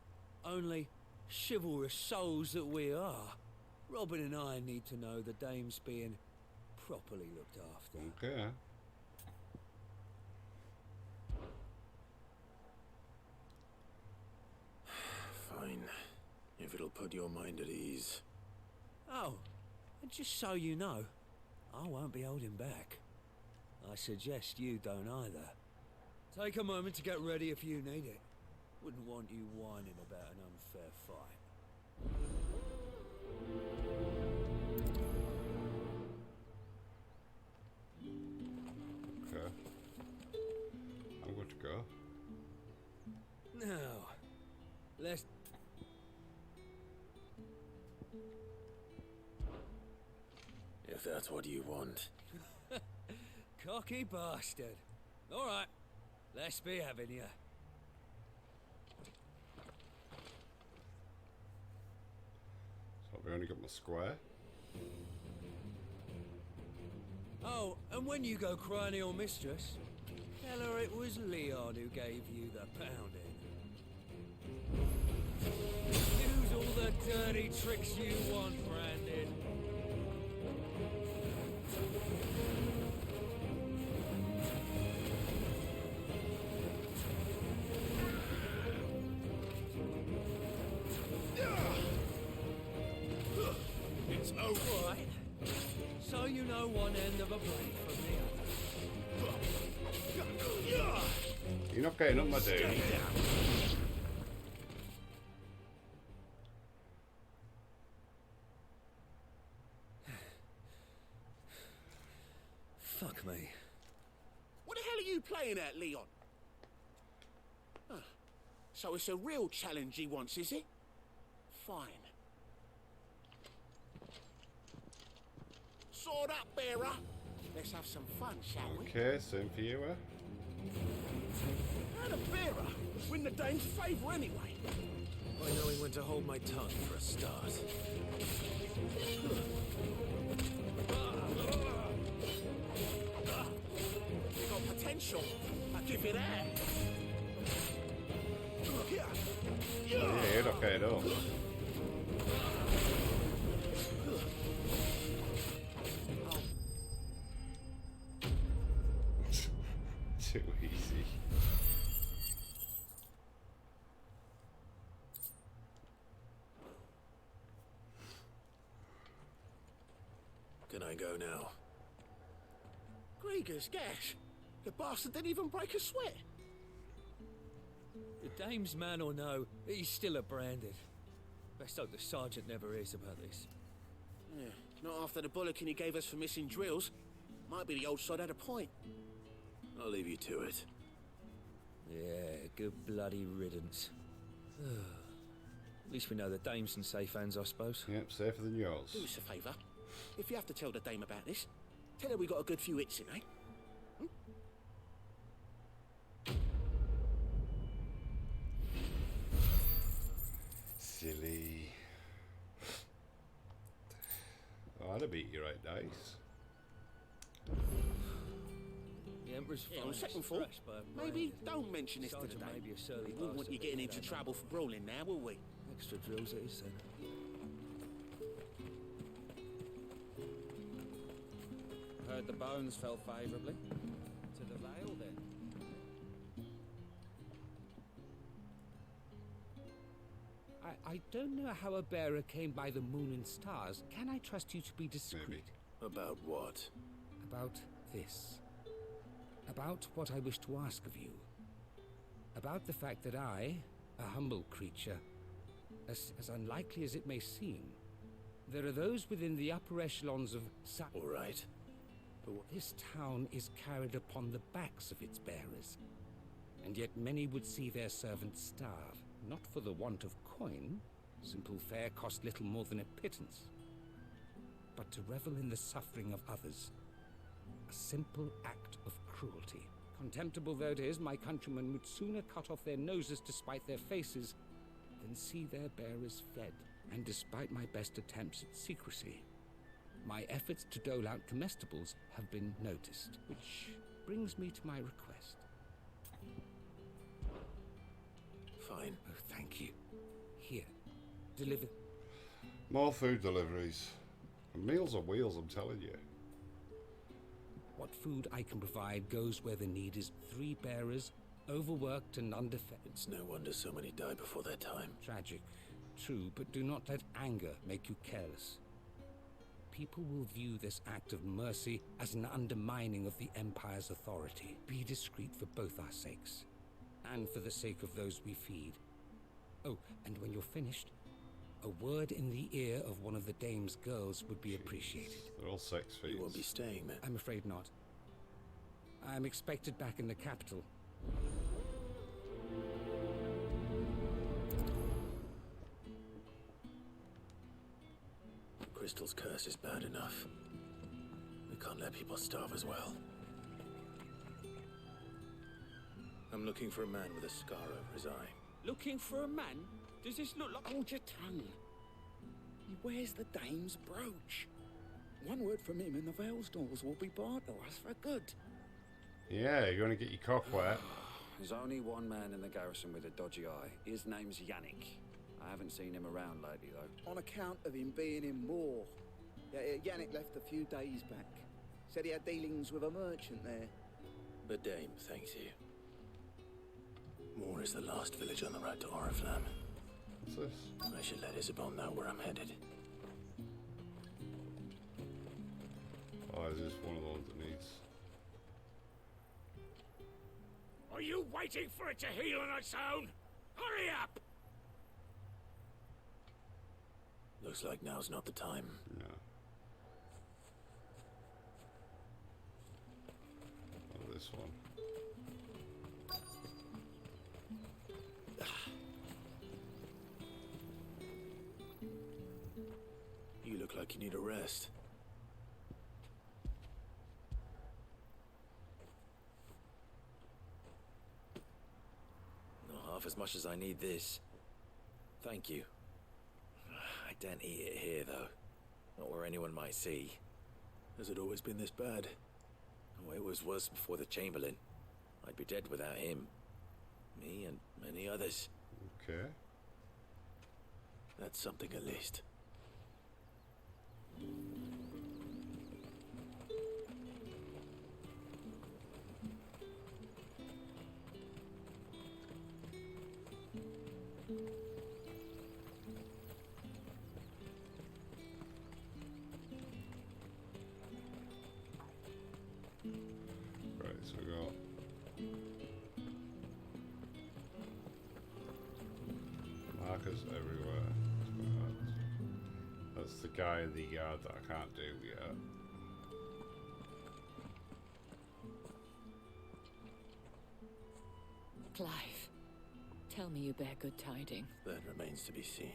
Only chivalrous souls that we are, Robin and I need to know the dame's being properly looked after. Okay. Fine. If it'll put your mind at ease. Oh, and just so you know, I won't be holding back. I suggest you don't either. Take a moment to get ready if you need it. Wouldn't want you whining about an unfair fight. Okay. I'm good to go. Now, let's... If that's what you want. Cocky bastard. All right, let's be having you. So I've only got my square. Oh, and when you go crying to your mistress, tell her it was Leon who gave you the pounding. Use all the dirty tricks you want, Brandon. It's over. All right. So you know one end of a blade from the other. You're not getting up my dude. Fuck me. What the hell are you playing at, Leon? Huh. So it's a real challenge he wants, is it? Fine. Sword up, bearer. Let's have some fun, shall we? Okay, same for you, How the bearer win the Dane's favour anyway? By knowing when to hold my tongue for a start. You got potential. I give you that. Yeah, you're not getting up. Too easy. Can I go now? Grieger's gash. The bastard didn't even break a sweat. The dame's man or no, he's still a Branded. Best hope the sergeant never hears about this. Yeah, not after the bollocking he gave us for missing drills. Might be the old sod had a point. I'll leave you to it. Yeah, good bloody riddance. At least we know the dame's in safe hands, I suppose. Yep, safer than yours. Do us a favour. If you have to tell the dame about this, tell her we got a good few hits in, eh? Silly. Oh, I'd have beat you right nice. The Emperor's Yeah, on finest, second thought, thrashed by a maybe Branded. don't mention this to the Sergeant may dame. be a surly We wouldn't want bastard, you getting but into I don't trouble know. for brawling now, will we? Extra drills it is then. Heard the bones fell favourably. To the Vale, then. I don't know how a bearer came by the moon and stars. Can I trust you to be discreet? About what? About this. About what I wish to ask of you. About the fact that I, a humble creature, as unlikely as it may seem, there are those within the upper echelons of All right. But this town is carried upon the backs of its bearers. And yet many would see their servants starve, not for the want of coin. Simple fare cost little more than a pittance. But to revel in the suffering of others. A simple act of cruelty. Contemptible though it is, my countrymen would sooner cut off their noses to spite their faces than see their bearers fed. And despite my best attempts at secrecy, my efforts to dole out comestibles have been noticed, which brings me to my request. Fine. Oh, thank you. Here, deliver. More food deliveries. And Meals on Wheels, I'm telling you. What food I can provide goes where the need is. 3 bearers, overworked and underfed. It's no wonder so many die before their time. Tragic, true, but do not let anger make you careless. People will view this act of mercy as an undermining of the Empire's authority. Be discreet for both our sakes, and for the sake of those we feed. Oh, and when you're finished, a word in the ear of one of the dame's girls would be appreciated. They're all 6 feet. You won't be staying, then? I'm afraid not. I'm expected back in the capital. Crystal's curse is bad enough. We can't let people starve as well. I'm looking for a man with a scar over his eye. Looking for a man? Does this look like... Hold your tongue. He wears the dame's brooch. One word from him and the Veilsdorls will be barred to us for good. Yeah, you want to get your cock wet? There's only one man in the garrison with a dodgy eye. His name's Yannick. I haven't seen him around lately, though. On account of him being in Moor. Yeah, Yannick left a few days back. Said he had dealings with a merchant there. The dame thanks you. Moor is the last village on the road to Oriflamme. What's this? I should let Isabel know where I'm headed. Oh, is this one of the ones that needs... Are you waiting for it to heal on its own? Hurry up! Looks like now's not the time. No. Oh, this one. You look like you need a rest. Not half as much as I need this. Thank you. I don't eat it here, though. Not where anyone might see. Has it always been this bad? Oh, it was worse before the Chamberlain. I'd be dead without him. Me and many others. Okay. That's something at least. Right, so we got... markers everywhere. That's the guy in the yard that I can't do yet. Clive, tell me you bear good tidings. That remains to be seen.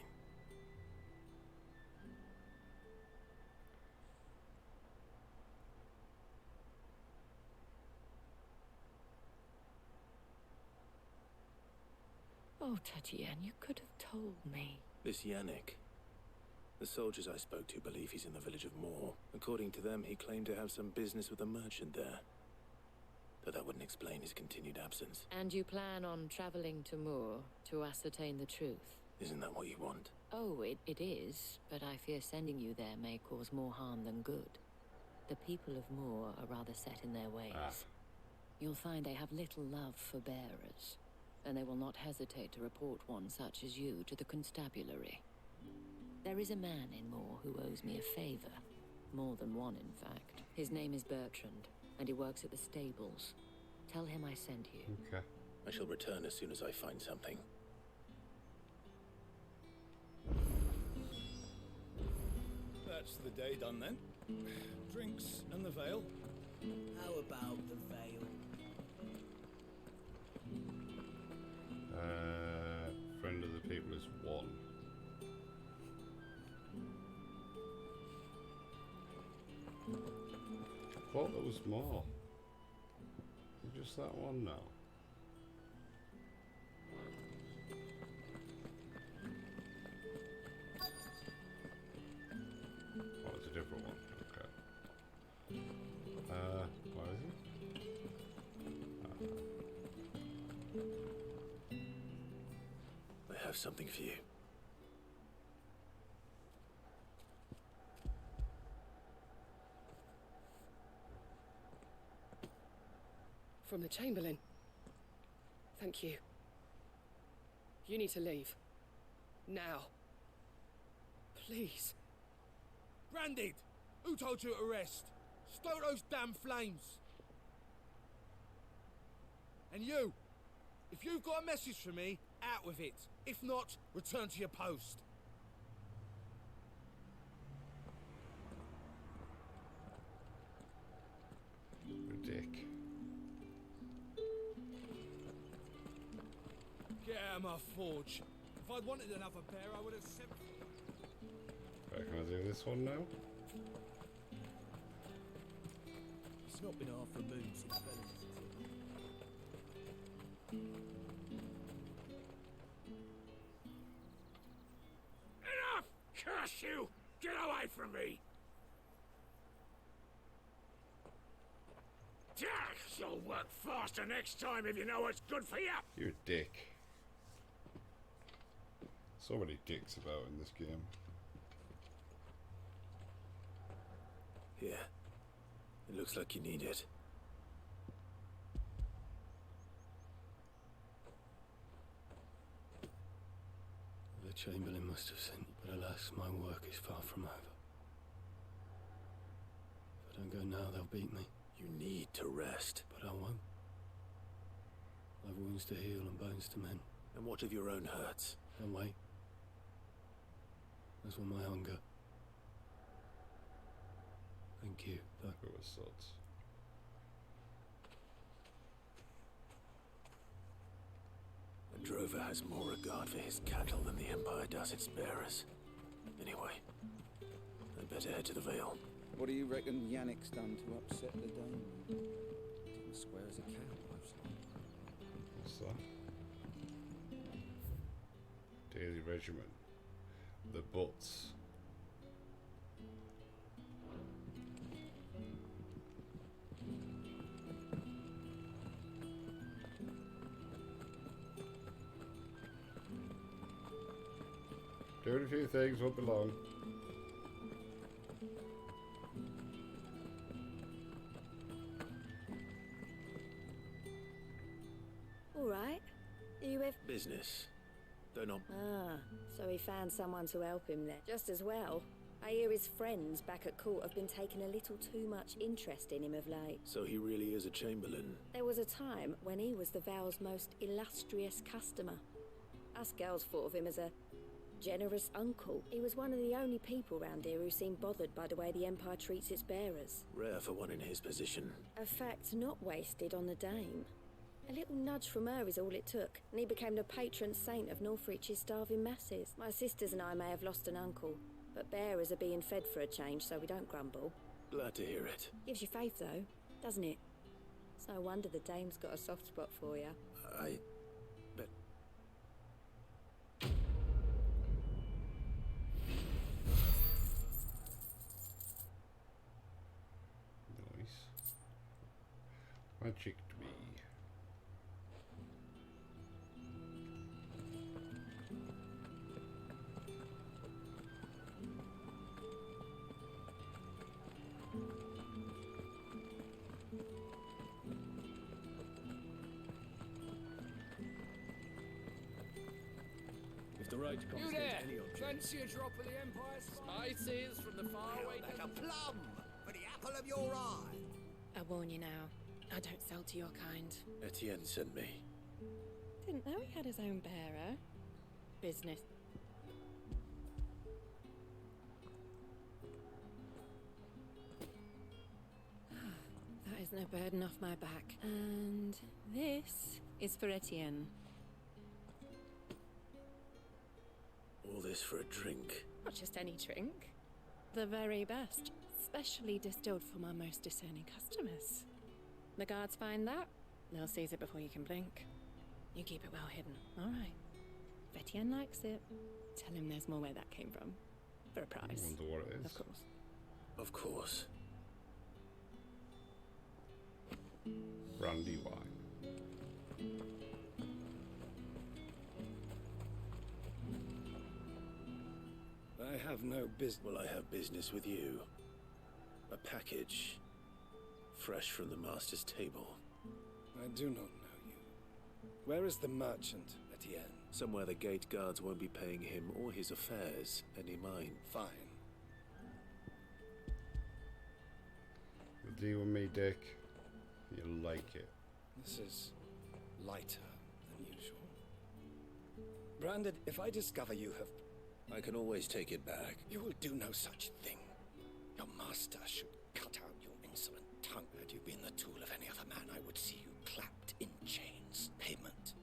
Oh, Tatienne, you could have told me. This Yannick. The soldiers I spoke to believe he's in the village of Moor. According to them, he claimed to have some business with a merchant there. Though that wouldn't explain his continued absence. And you plan on traveling to Moor to ascertain the truth? Isn't that what you want? Oh, it is, but I fear sending you there may cause more harm than good. The people of Moor are rather set in their ways. You'll find they have little love for bearers. and they will not hesitate to report one such as you to the constabulary. There is a man in Moor who owes me a favor. More than one, in fact. His name is Bertrand, and he works at the stables. Tell him I sent you. Okay. I shall return as soon as I find something. That's the day done then. Drinks and the veil. How about the veil? Friend of the people is 1. I thought there was more. Is it just that one now? Oh, it's a different one. Okay. What is it? I have something for you. From the Chamberlain. Thank you. You need to leave. Now. Please. Branded! Who told you to rest? Stoke those damn flames! And you! If you've got a message for me, out with it. If not, return to your post. You dick. Get out of my forge. If I'd wanted another pair, I would have sent... Right, can I do this one now? It's not been half a moon since Venice. Enough! Curse you! Get away from me! You'll work faster next time if you know what's good for you! You dick. So many dicks about in this game. Here. It looks like you need it. The Chamberlain must have sent you, but alas, my work is far from over. If I don't go now, they'll beat me. You need to rest. But I won't. I've wounds to heal and bones to mend. And what of your own hurts? And wait. As will my hunger. Thank you, though. Who was sods? A drover has more regard for his cattle than the Empire does its bearers. Anyway, I'd better head to the Vale. What do you reckon Yannick's done to upset the dame? Didn't square as a cow, mostly. What's that? Daily Regiment. The Butts. Doing a few things, won't be long. All right. Are you with... Business. Though not... Ah, so he found someone to help him there. Just as well. I hear his friends back at court have been taking a little too much interest in him of late. So he really is a Chamberlain. There was a time when he was the Vale's most illustrious customer. Us girls thought of him as a generous uncle. He was one of the only people round here who seemed bothered by the way the Empire treats its bearers. Rare for one in his position. A fact not wasted on the dame. A little nudge from her is all it took, and he became the patron saint of Northreach's starving masses. My sisters and I may have lost an uncle, but bearers are being fed for a change, so we don't grumble. Glad to hear it. Gives you faith, though, doesn't it? It's no wonder the dame's got a soft spot for you. But... Nice. Magic to me. right to You confiscate there! any object. Fancy a drop of the Empire Spices from the faraway... Like a plum for the apple of your eye. I warn you now, I don't sell to your kind. Etienne sent me. Didn't know he had his own bearer. Business. That is no burden off my back. And this is for Etienne. All this for a drink. Not just any drink. The very best. Specially distilled for my most discerning customers. The guards find that, they'll seize it before you can blink. You keep it well hidden, alright. If Etienne likes it, tell him there's more where that came from. For a price. I wonder what it is. Of course. Of course. Brandy wine. I have no business. Well, I have business with you. A package. Fresh from the master's table. I do not know you. Where is the merchant, Etienne? Somewhere the gate guards won't be paying him or his affairs any mind. Fine. You'll deal with me, Dick. You'll like it. This is lighter than usual. Branded, if I discover you have... I can always take it back. You will do no such thing. Your master should cut out your insolent tongue. Had you been the tool of any other man, I would see you clapped in chains. Payment.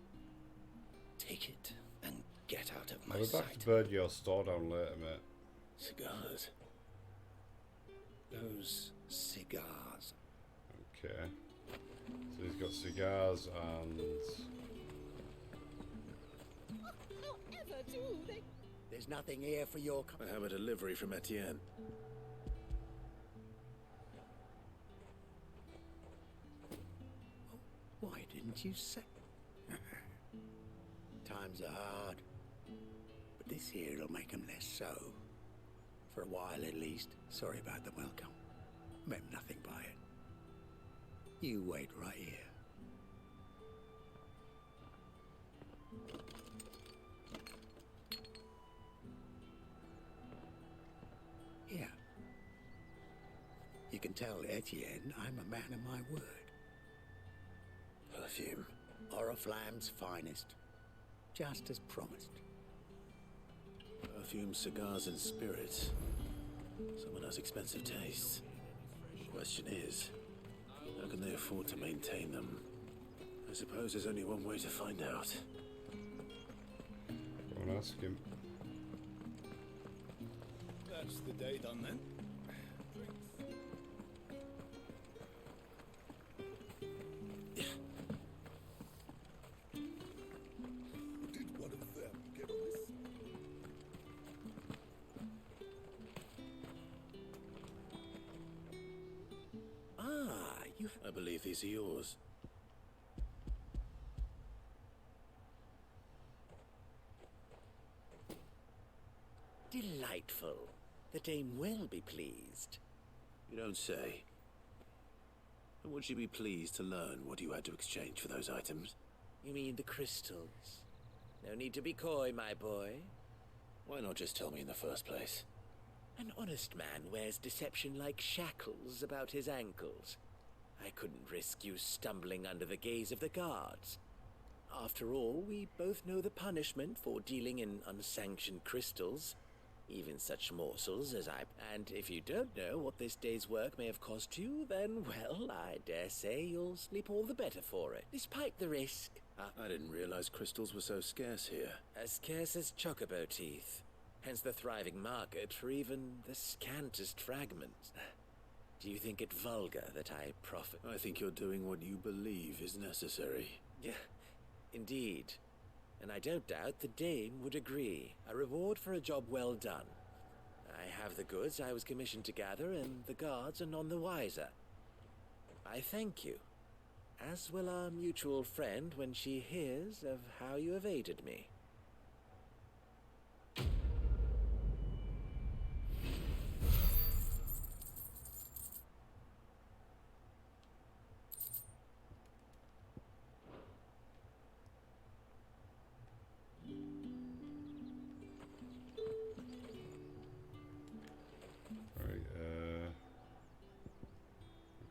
Take it and get out of my I'll be sight. back to burn your store down later, mate. Cigars. Those cigars. Okay. So he's got cigars and... Ever do they? There's nothing here for your... I have a delivery from Etienne. Why didn't you say? Times are hard. But this here'll make 'em less so. For a while at least. Sorry about the welcome. Meant nothing by it. You wait right here. Here. You can tell Etienne I'm a man of my word. Perfume. Oriflamme's finest. Just as promised. Perfume, cigars, and spirits. Someone has expensive tastes. Question is, how can they afford to maintain them? I suppose there's only one way to find out. Go and ask him. That's the day done then. Did one of them get on this? Ah, I believe these are yours. Delightful. The dame will be pleased. You don't say. And would she be pleased to learn what you had to exchange for those items? You mean the crystals? No need to be coy, my boy. Why not just tell me in the first place? An honest man wears deception like shackles about his ankles. I couldn't risk you stumbling under the gaze of the guards. After all, we both know the punishment for dealing in unsanctioned crystals. Even such morsels as And if you don't know what this day's work may have cost you, then, well, I dare say you'll sleep all the better for it, despite the risk. I didn't realize crystals were so scarce here. As scarce as chocobo teeth. Hence the thriving market for even the scantest fragments. Do you think it vulgar that I profit? I think you're doing what you believe is necessary. Yeah, indeed. And I don't doubt the dame would agree. A reward for a job well done. I have the goods I was commissioned to gather, and the guards are none the wiser. I thank you, as will our mutual friend when she hears of how you have aided me.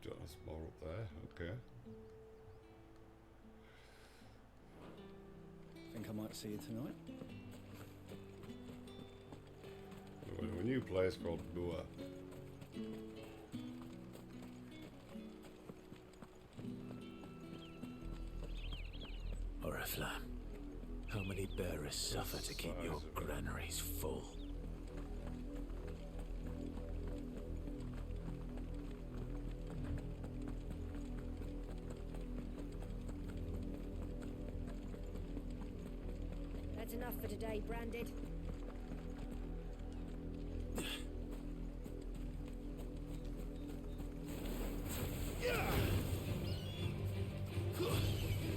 There's more up there. Okay. Think I might see you tonight? A new place called Noah. Oriflamme, how many bearers suffer to keep your granaries full? That's enough for today, Branded.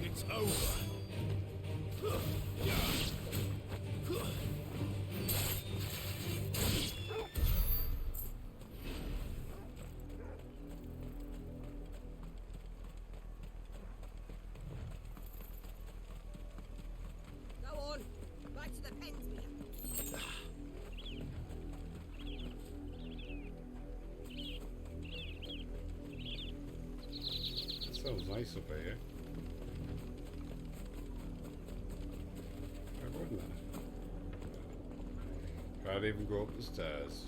It's over. Go on, back to the pens, Mia. Sounds nice up here. Why wouldn't I? Can't even go up the stairs.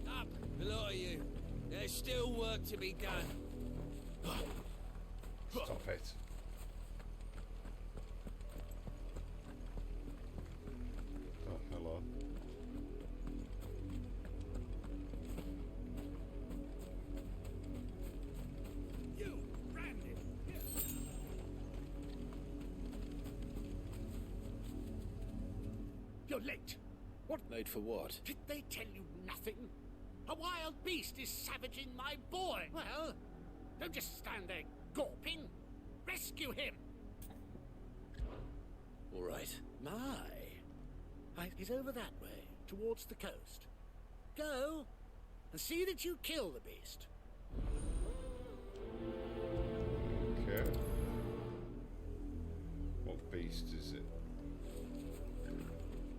Up, the lot of you. There's still work to be done. Stop it. Oh, hello. You, Brandon! You're late. What? Late for what? Did they tell you nothing? A wild beast is savaging my boy. Well, don't just stand there gawping. Rescue him. All right. He's over that way, towards the coast. Go and see that you kill the beast. Okay. What beast is it?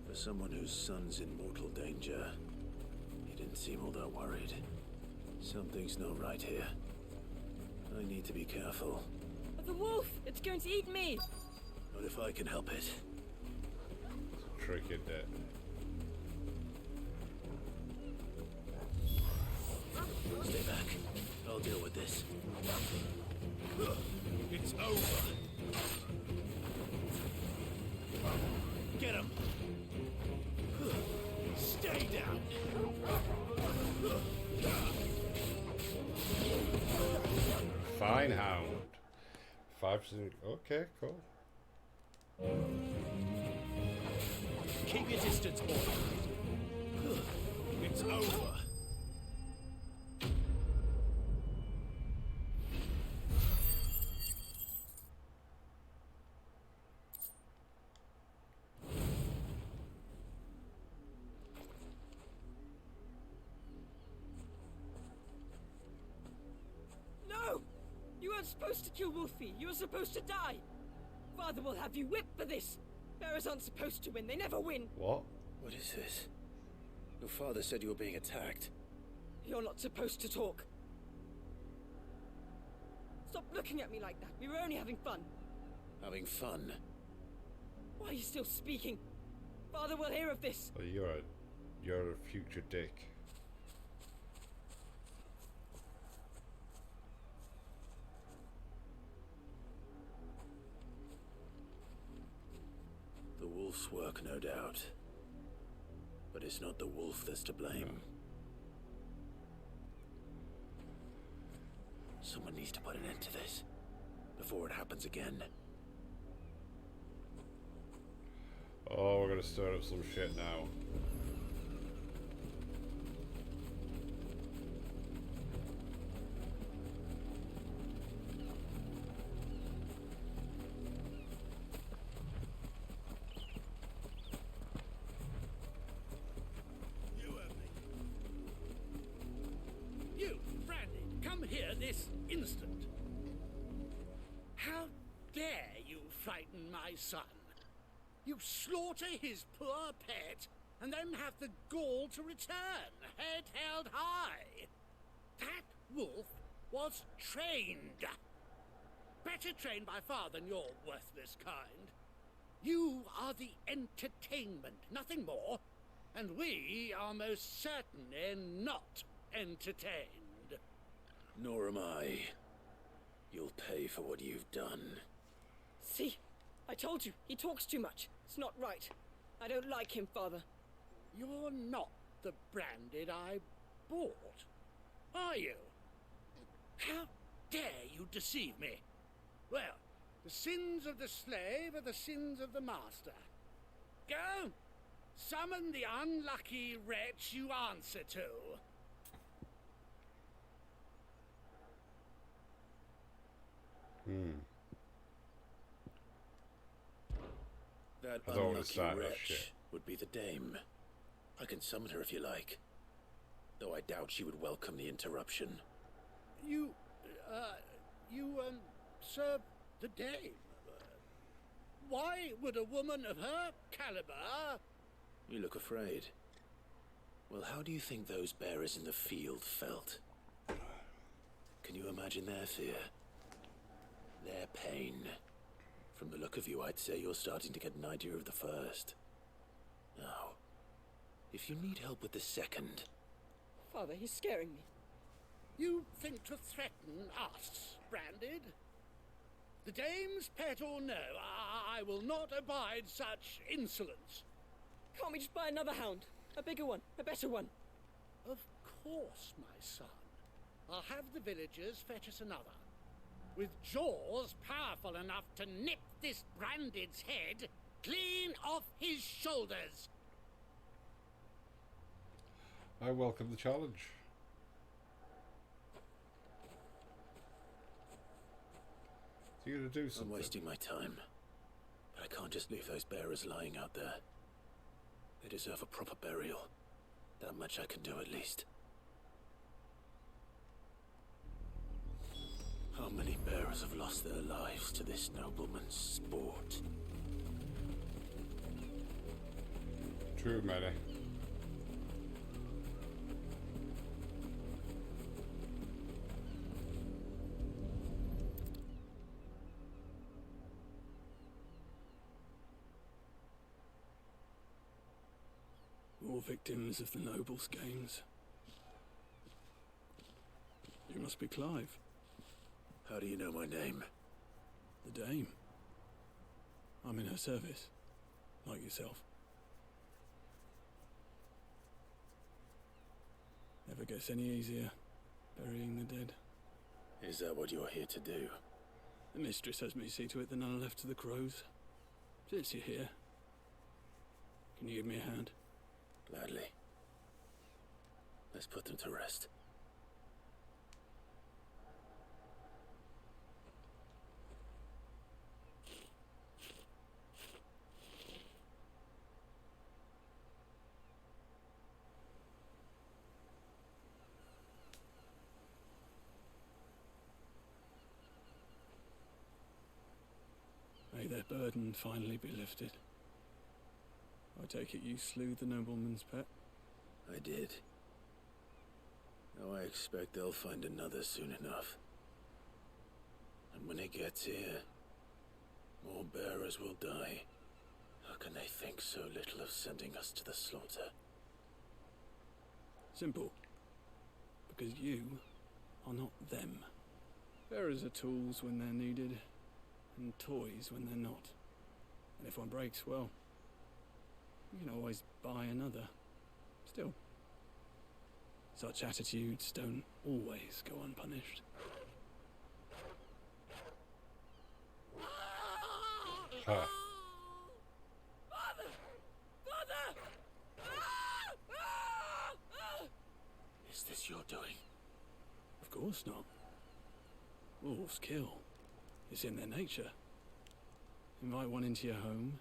For someone whose son's in mortal danger, he didn't seem all that worried. Something's not right here. I need to be careful. The wolf! It's going to eat me! Not if I can help it. Trick it there. Stay back. I'll deal with this. It's over. Get him. Stay down. Fine hound. 5%. Okay, cool. Keep your distance, boy. It's over. No! You weren't supposed to kill Wolfie. You were supposed to die. Father will have you whipped for this. Bearers aren't supposed to win. They never win. What? What is this? Your father said you were being attacked. You're not supposed to talk. Stop looking at me like that. We were only having fun. Having fun? Why are you still speaking? Father will hear of this. Oh, you're a future dick. The wolf's work, no doubt. But it's not the wolf that's to blame. Someone needs to put an end to this before it happens again. Oh, we're gonna start up some shit now. You, Brandon, come here this instant. How dare you my son? You slaughter his poor pet, and then have the gall to return, head held high. That wolf was trained. Better trained by far than your worthless kind. You are the entertainment, nothing more. And we are most certainly not entertained. Nor am I. You'll pay for what you've done. See? I told you, he talks too much. It's not right. I don't like him, Father. You're not the Branded I bought, are you? How dare you deceive me? Well, the sins of the slave are the sins of the master. Go! Summon the unlucky wretch you answer to. That I don't wanna unlucky start that wretch shit. would be the dame. I can summon her if you like. Though I doubt she would welcome the interruption. You serve the dame. Why would a woman of her caliber... You look afraid. Well, how do you think those bearers in the field felt? Can you imagine their fear? Their pain? From the look of you, I'd say you're starting to get an idea of the first. Now, if you need help with the second... Father, he's scaring me. You think to threaten us, Branded? The dame's pet or no, I will not abide such insolence. Can't we just buy another hound? A bigger one, a better one. Of course, my son. I'll have the villagers fetch us another. With jaws powerful enough to nip this Branded's head clean off his shoulders. I welcome the challenge. So you're going to do something? I'm wasting my time. But I can't just leave those bearers lying out there. They deserve a proper burial. That much I can do at least. How many bearers have lost their lives to this nobleman's sport? True, many. More victims of the nobles' games. You must be Clive. How do you know my name? The Dame. I'm in her service, like yourself. Never gets any easier, burying the dead. Is that what you're here to do? The mistress has me see to it that none are left to the crows. Since you're here, can you give me a hand? Gladly. Let's put them to rest. May their burden finally be lifted. I take it you slew the nobleman's pet? I did. Now I expect they'll find another soon enough. And when it gets here, more bearers will die. How can they think so little of sending us to the slaughter? Simple. Because you are not them. Bearers are tools when they're needed, and toys when they're not. And if one breaks, well, you can always buy another. Still, such attitudes don't always go unpunished. Huh. Father! Father! Is this your doing? Of course not. Wolves kill. It's in their nature. Invite one into your home,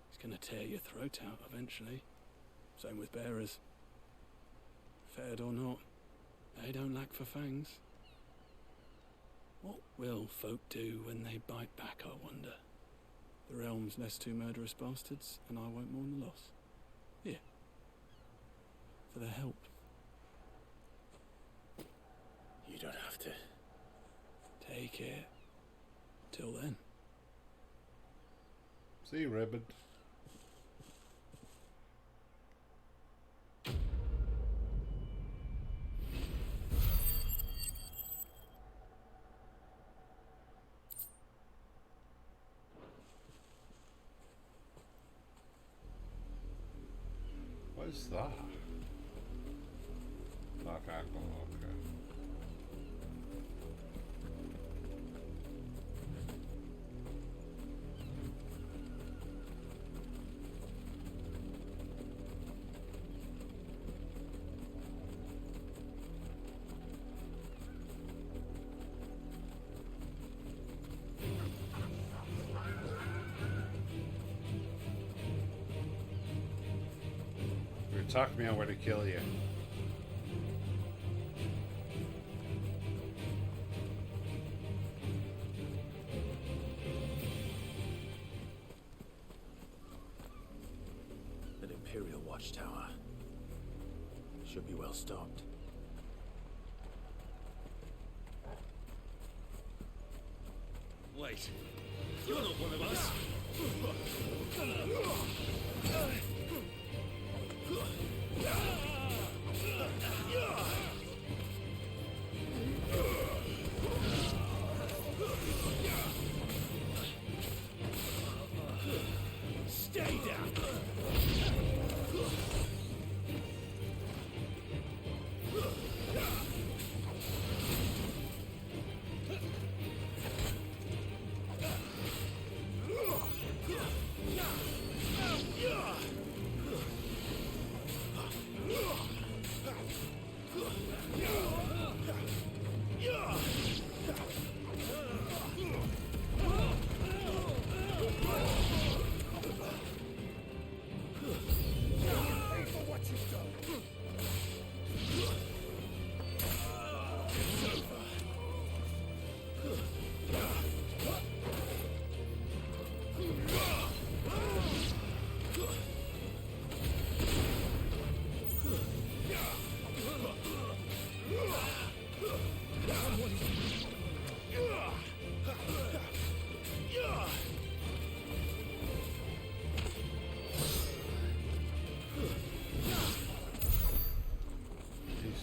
he's gonna tear your throat out eventually. Same with bearers. Fed or not, they don't lack for fangs. What will folk do when they bite back, I wonder? The realm's less two murderous bastards, and I won't mourn the loss. Here. For their help. You don't have to. Take it. Till then. See you, Redmond. What is that? Dark angle, okay. Attack me, I'm going to kill you. An Imperial watchtower. Should be well stocked. Wait. You're not one of us. Stay down.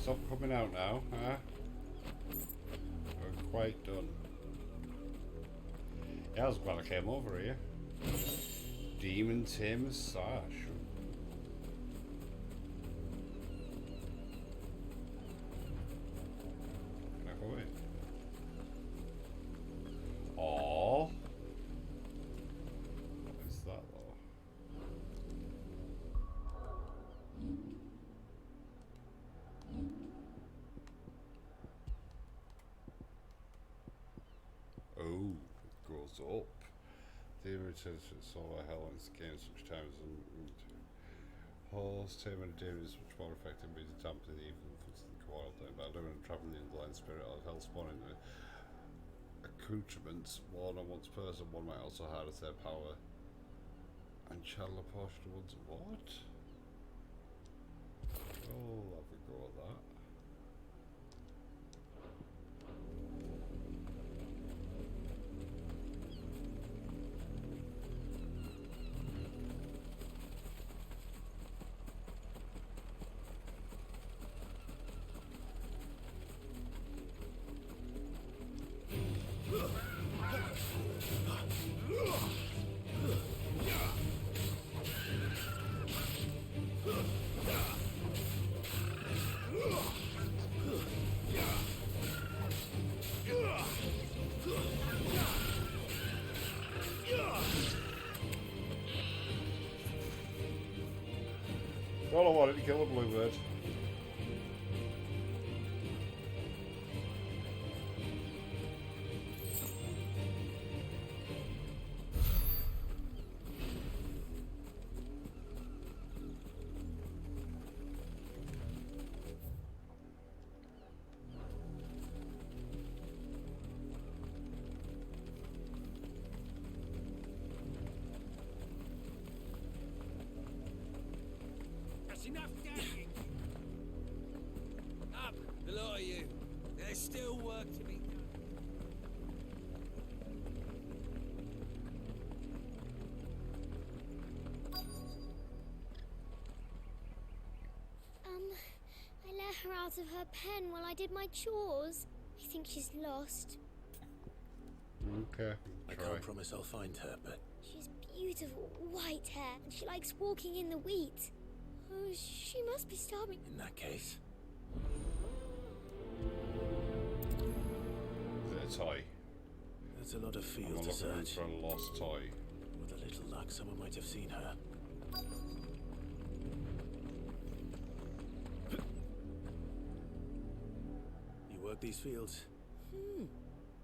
Stop coming out now, huh? We're quite done. Yeah, I was glad I came over here. Demon Tamer's Sash. Can I go in? Aww. What is that though? Oh, it goes up. The returns to solar hell and gain such time as horse taming a demon is much more effective because it dampen the evil influence of the coiled down. But I don't want to travel in the line spirit of hell spawning the accoutrements worn on one's person. One might also harness their power and channel a portion of one's what? Oh, have a go at that. All I wanted to kill a bluebird. That's enough nagging. Up, the lot of you. There's still work to be done. I let her out of her pen while I did my chores. I think she's lost. Okay, I can't promise I'll find her, but She's beautiful white hair, and she likes walking in the wheat. Oh, she must be starving. in that case, Is it a toy? that's a lot of I'm field to looking search. for a lost toy. With a little luck, someone might have seen her. You work these fields?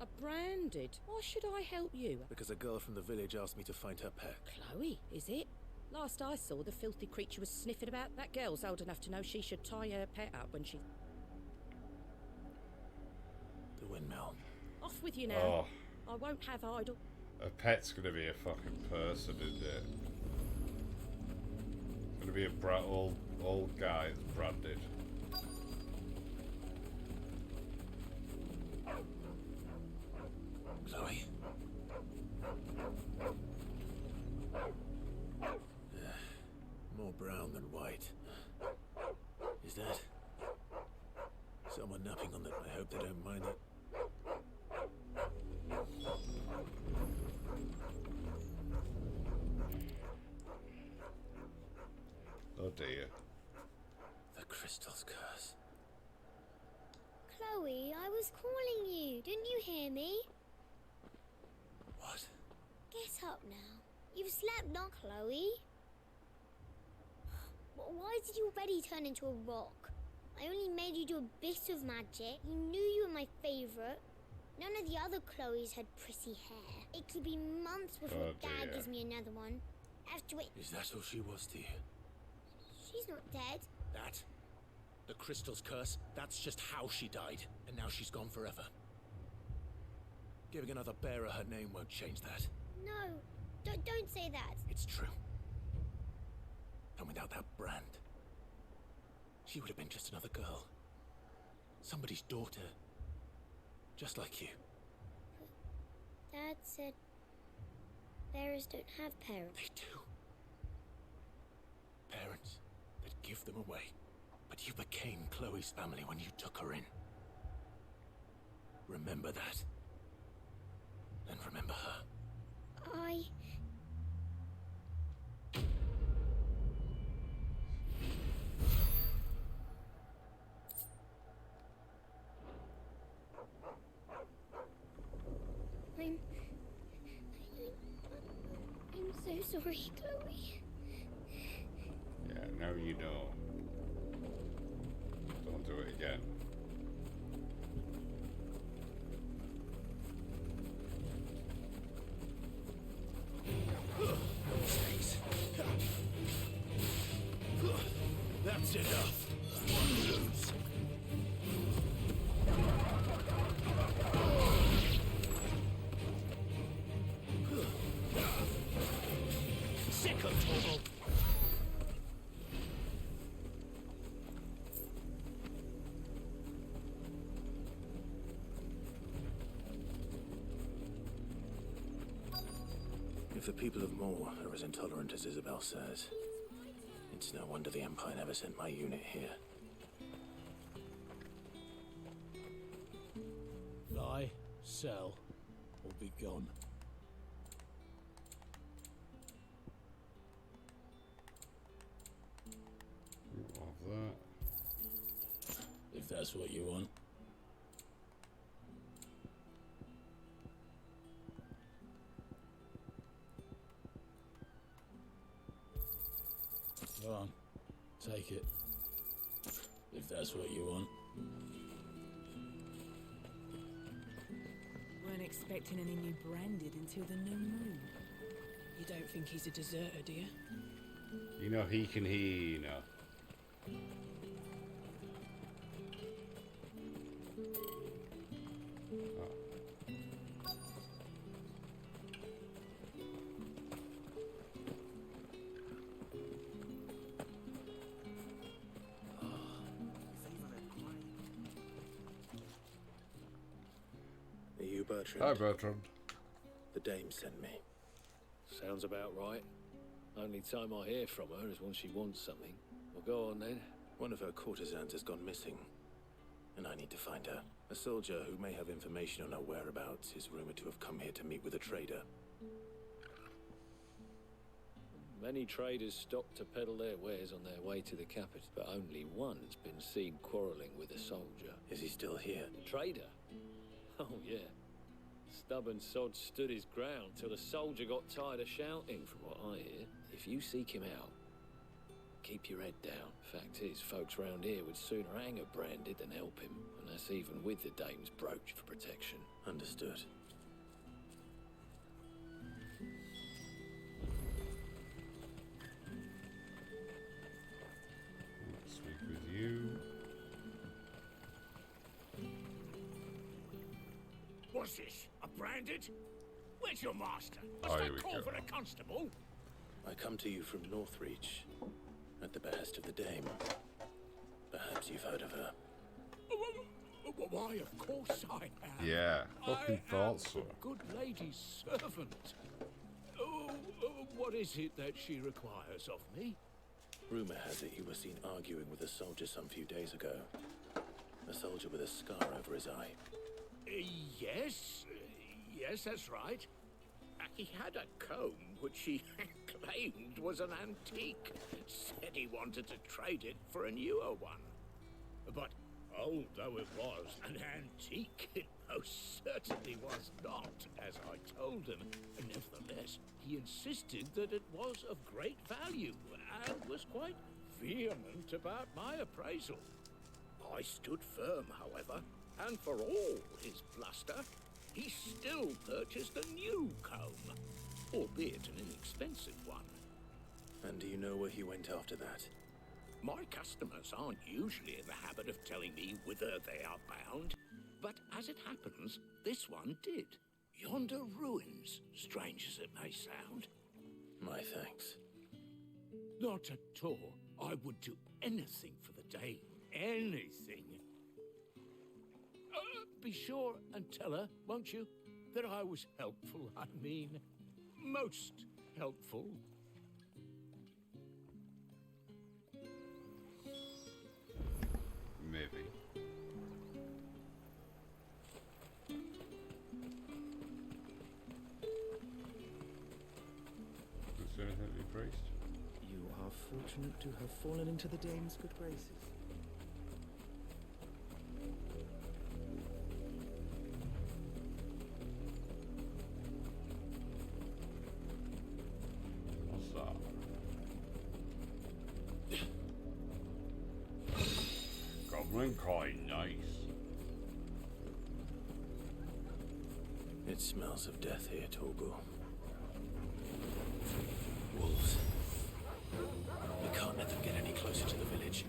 A branded. Why should I help you? Because a girl from the village asked me to find her pet. Chloe, is it? Last I saw, the filthy creature was sniffing about. That girl's old enough to know she should tie her pet up when she... The windmill. Off with you now. Oh, I won't have idle... a pet's gonna be a fucking person, isn't it? It's gonna be a old guy that's branded. Chloe? More brown than white. Is that someone napping on it? I hope they don't mind it. Oh dear. The crystal's curse. Chloe, I was calling you. Didn't you hear me? What? Get up now. You've slept, not Chloe. Why did you already turn into a rock? I only made you do a bit of magic. You knew you were my favourite. None of the other Chloes had pretty hair. It could be months before Oh, Dad dear. gives me another one. I have to wait. Is that all she was to you? She's not dead. That? The crystal's curse? That's just how she died. And now she's gone forever. Giving another bearer her name won't change that. No, don't say that. It's true. And without that brand, she would have been just another girl. Somebody's daughter. Just like you. Dad said bearers don't have parents. They do. Parents that give them away. But you became Chloe's family when you took her in. Remember that. And remember her. I'm so sorry, Chloe. Yeah, now you know. Don't do it again. That's enough. One lose. Sick of trouble. If the people of Moor are as intolerant as Isabel says, it's no wonder the Empire never sent my unit here. Buy, sell, or be gone. Of that. If that's what you want. Go on, take it. If that's what you want. Weren't expecting any new branded until the new moon. You don't think he's a deserter, do you? You know he can hear, you know. Bertrand. Hi, Bertrand. The dame sent me. Sounds about right. Only time I hear from her is when she wants something. Well, go on then. One of her courtesans has gone missing, and I need to find her. A soldier who may have information on her whereabouts is rumored to have come here to meet with a trader. Many traders stop to peddle their wares on their way to the capital, but only one's been seen quarrelling with a soldier. Is he still here? The trader? Oh, yeah. Stubborn sod stood his ground till the soldier got tired of shouting, from what I hear. If you seek him out, keep your head down. Fact is, folks round here would sooner hang a Branded than help him, and that's even with the dame's brooch for protection. Understood. Let's speak with you. What's this? A Branded? Where's your master? Oh, Must I here we call go. for a constable? I come to you from Northreach, at the behest of the dame. Perhaps you've heard of her. Why, of course I have. Yeah, fucking I thought am so. the good lady's servant. What is it that she requires of me? Rumor has it you were seen arguing with a soldier some few days ago. A soldier with a scar over his eye. Yes, that's right. He had a comb which he claimed was an antique. Said he wanted to trade it for a newer one. But old though it was, an antique it most certainly was not, as I told him. Nevertheless, he insisted that it was of great value and was quite vehement about my appraisal. I stood firm, however, and for all his bluster, he still purchased a new comb, albeit an inexpensive one. And do you know where he went after that? My customers aren't usually in the habit of telling me whither they are bound, but as it happens, this one did. Yonder ruins, strange as it may sound. My thanks. Not at all. I would do anything for the dame. Anything. Be sure and tell her, won't you, that I was helpful. I mean, most helpful. Maybe. Is there anything to be praised? You are fortunate to have fallen into the dame's good graces. What's that? Goblin coin, nice. It smells of death here, Torgal. Wolves. We can't let them get any closer to the village.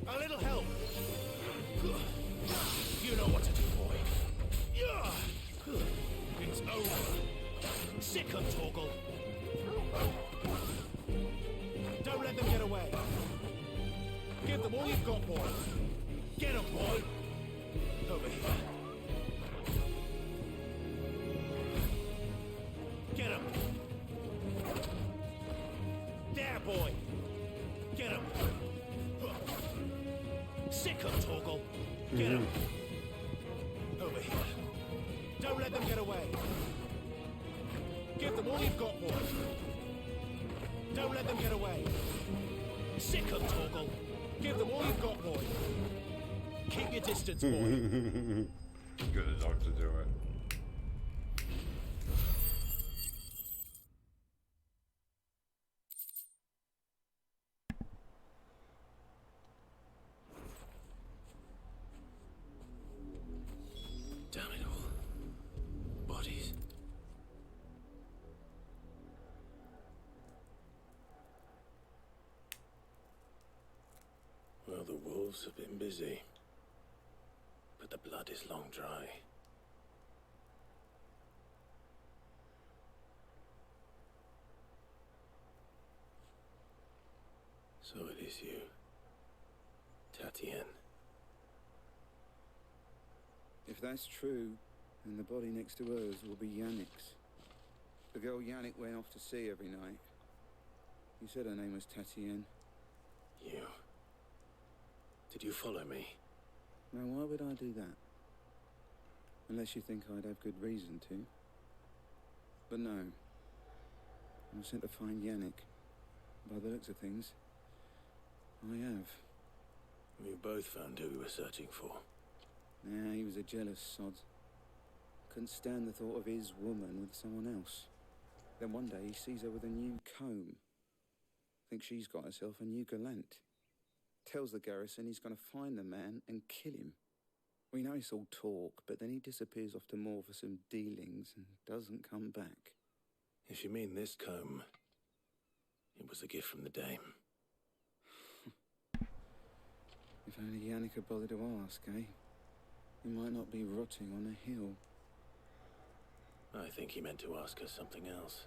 A little help. You know what to do, boy. It's over. Sick of Torgal. Don't let them get away. Give them all you've got, boy. Get 'em, boy. Over here. Get 'em. There, boy. Get 'em. Sick of Torgal. Get 'em. Over here. Don't let them get away. Give them all you've got, boy. Don't let them get away. Sick of Torgal. Give them all you've got, boy. Keep your distance, boy. Good a dog to do it. bodies. Well, the wolves have been busy, but the blood is long dry. So it is you, Tatien. If that's true, then the body next to hers will be Yannick's. The girl Yannick went off to sea every night. You said her name was Tatien. You... Did you follow me? Now, why would I do that? Unless you think I'd have good reason to. But no. I was sent to find Yannick. By the looks of things, I have. We both found who we were searching for. Nah, he was a jealous sod. Couldn't stand the thought of his woman with someone else. Then one day he sees her with a new comb. Thinks she's got herself a new gallant. Tells the garrison he's going to find the man and kill him. We know it's all talk, but then he disappears off to Moor for some dealings and doesn't come back. If you mean this comb, it was a gift from the dame. If only Yannick had bothered to ask, eh? He might not be rotting on a hill. I think he meant to ask her something else.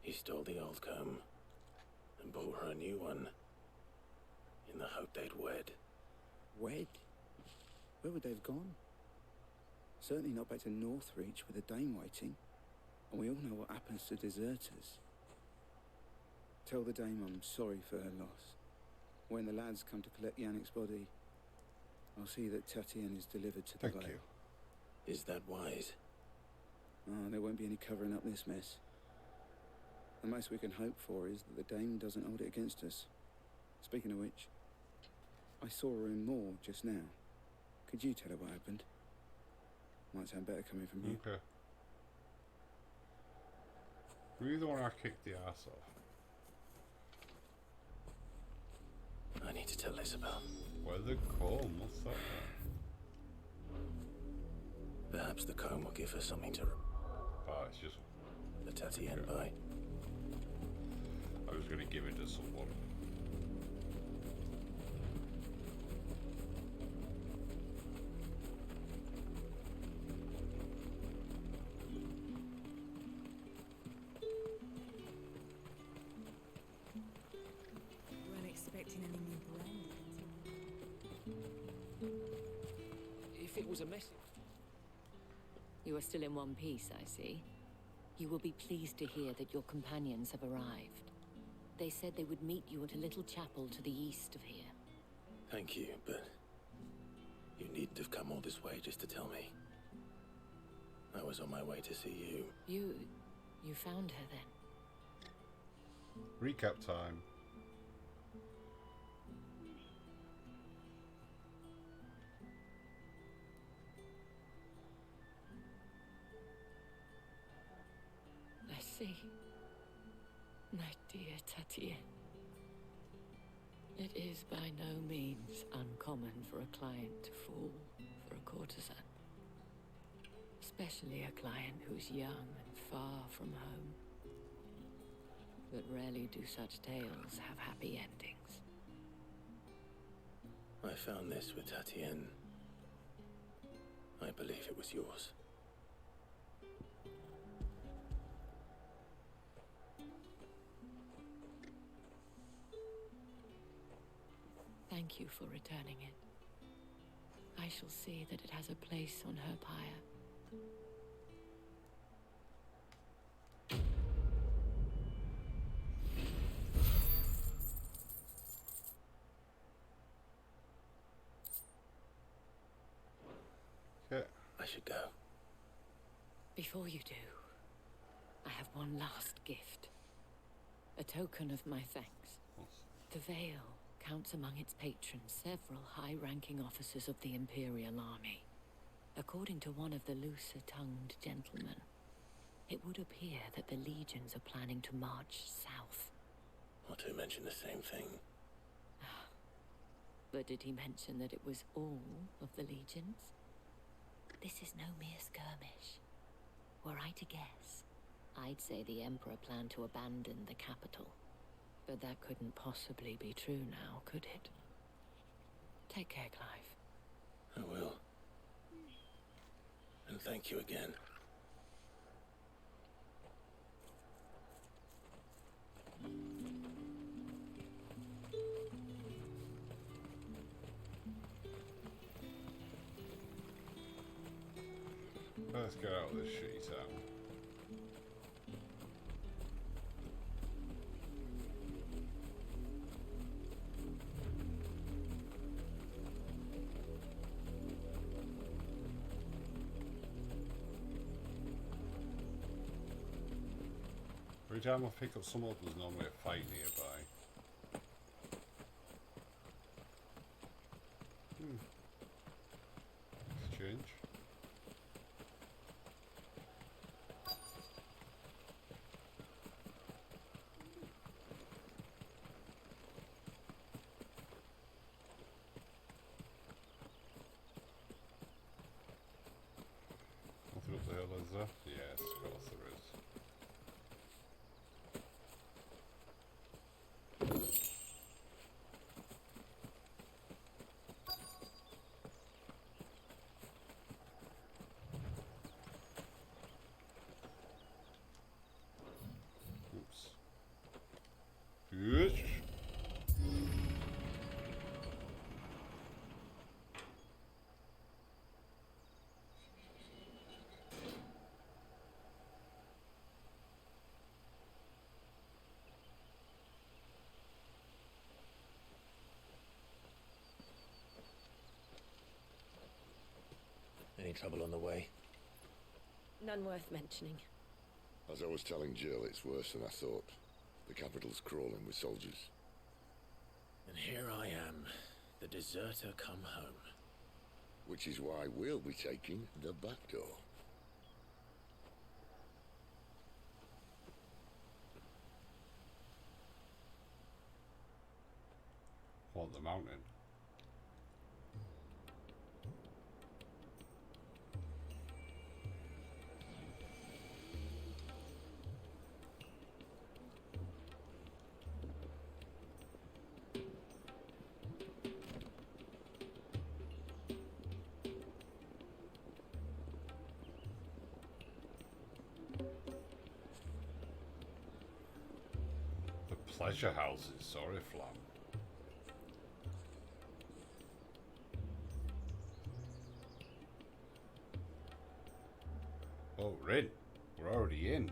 He stole the old comb and bought her a new one in the hope they'd wed. Wed? Where would they have gone? Certainly not back to Northreach with a dame waiting. And we all know what happens to deserters. Tell the dame I'm sorry for her loss. When the lads come to collect Yannick's body, I'll see that Tatien is delivered to the Vale. Thank you. Is that wise? Oh, there won't be any covering up this mess. The most we can hope for is that the dame doesn't hold it against us. Speaking of which, I saw her in Moor just now. Could you tell her what happened? Might sound better coming from you. Okay. Were you the one I kicked the ass off? I need to tell Isabel. Where the comb? What's that? Perhaps the comb will give her something to... Oh, it's just... The Tatien by. I was going to give it to someone. You weren't expecting any new brand? If it was a message... You are still in one piece, I see. You will be pleased to hear that your companions have arrived. They said they would meet you at a little chapel to the east of here. Thank you, but... You needn't have come all this way just to tell me. I was on my way to see you. You found her then? Recap time. I see. My dear Tatien. It is by no means uncommon for a client to fall for a courtesan. Especially a client who's young and far from home. But rarely do such tales have happy endings. I found this with Tatien. I believe it was yours. Thank you for returning it. I shall see that it has a place on her pyre. Okay. I should go. Before you do, I have one last gift. A token of my thanks. The Vale counts among its patrons several high-ranking officers of the Imperial Army. According to one of the looser-tongued gentlemen, it would appear that the legions are planning to march south. Not to mention the same thing. But did he mention that it was all of the legions? This is no mere skirmish. Were I to guess, I'd say the Emperor planned to abandon the capital. But that couldn't possibly be true now, could it? Take care, Clive. I will. And thank you again. Let's get out of this shitty town. Every time I pick up some up, there's normally a fight nearby. Exchange. Nothing up the hill, is there? Yes, of course there is. Oops. Yes. Any trouble on the way? None worth mentioning. As I was telling Jill, it's worse than I thought. The capital's crawling with soldiers. And here I am, the deserter come home. Which is why we'll be taking the back door. What, the mountain? Pleasure houses, Oriflamme. Oh, we're in. We're already in.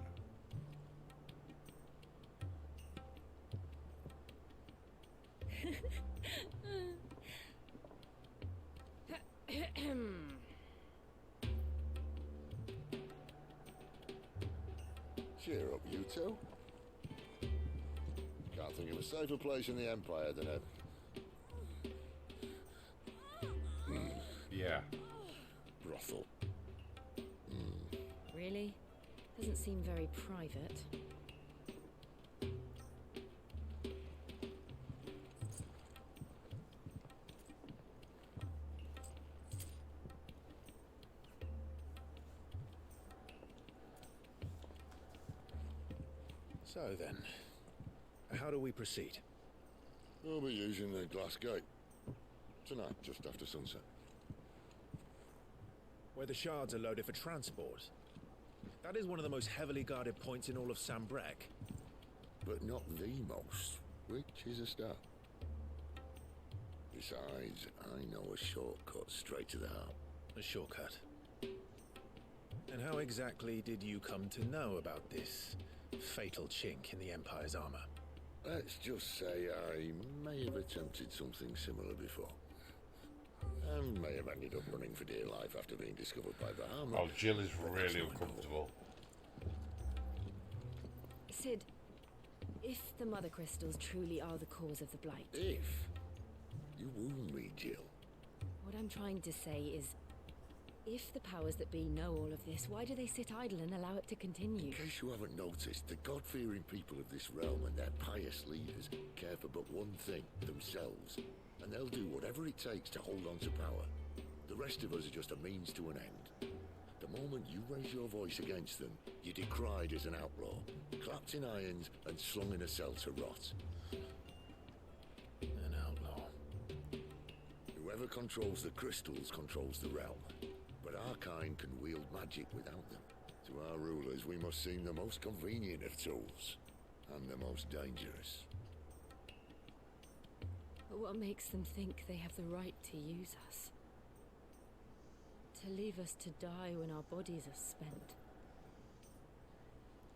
Cheer up, you two. Can't think of a safer place in the Empire than a... Yeah. Brothel. Really? Doesn't seem very private. So then, how do we proceed? We'll be using the glass gate. Tonight, just after sunset. Where the shards are loaded for transport. That is one of the most heavily guarded points in all of Sambrec. But not the most, which is a start. Besides, I know a shortcut straight to the heart. A shortcut? And how exactly did you come to know about this fatal chink in the Empire's armor? Let's just say I may have attempted something similar before. And may have ended up running for dear life after being discovered by the armor. Oh, Jill is really uncomfortable. Sid, if the Mother Crystals truly are the cause of the Blight... If? You wound me, Jill. What I'm trying to say is, if the powers that be know all of this, why do they sit idle and allow it to continue? In case you haven't noticed, the God-fearing people of this realm and their pious leaders care for but one thing, themselves. And they'll do whatever it takes to hold on to power. The rest of us are just a means to an end. The moment you raise your voice against them, you're decried as an outlaw, clapped in irons and slung in a cell to rot. An outlaw. Whoever controls the crystals controls the realm. But our kind can wield magic without them. To our rulers, we must seem the most convenient of tools, and the most dangerous. But what makes them think they have the right to use us? To leave us to die when our bodies are spent?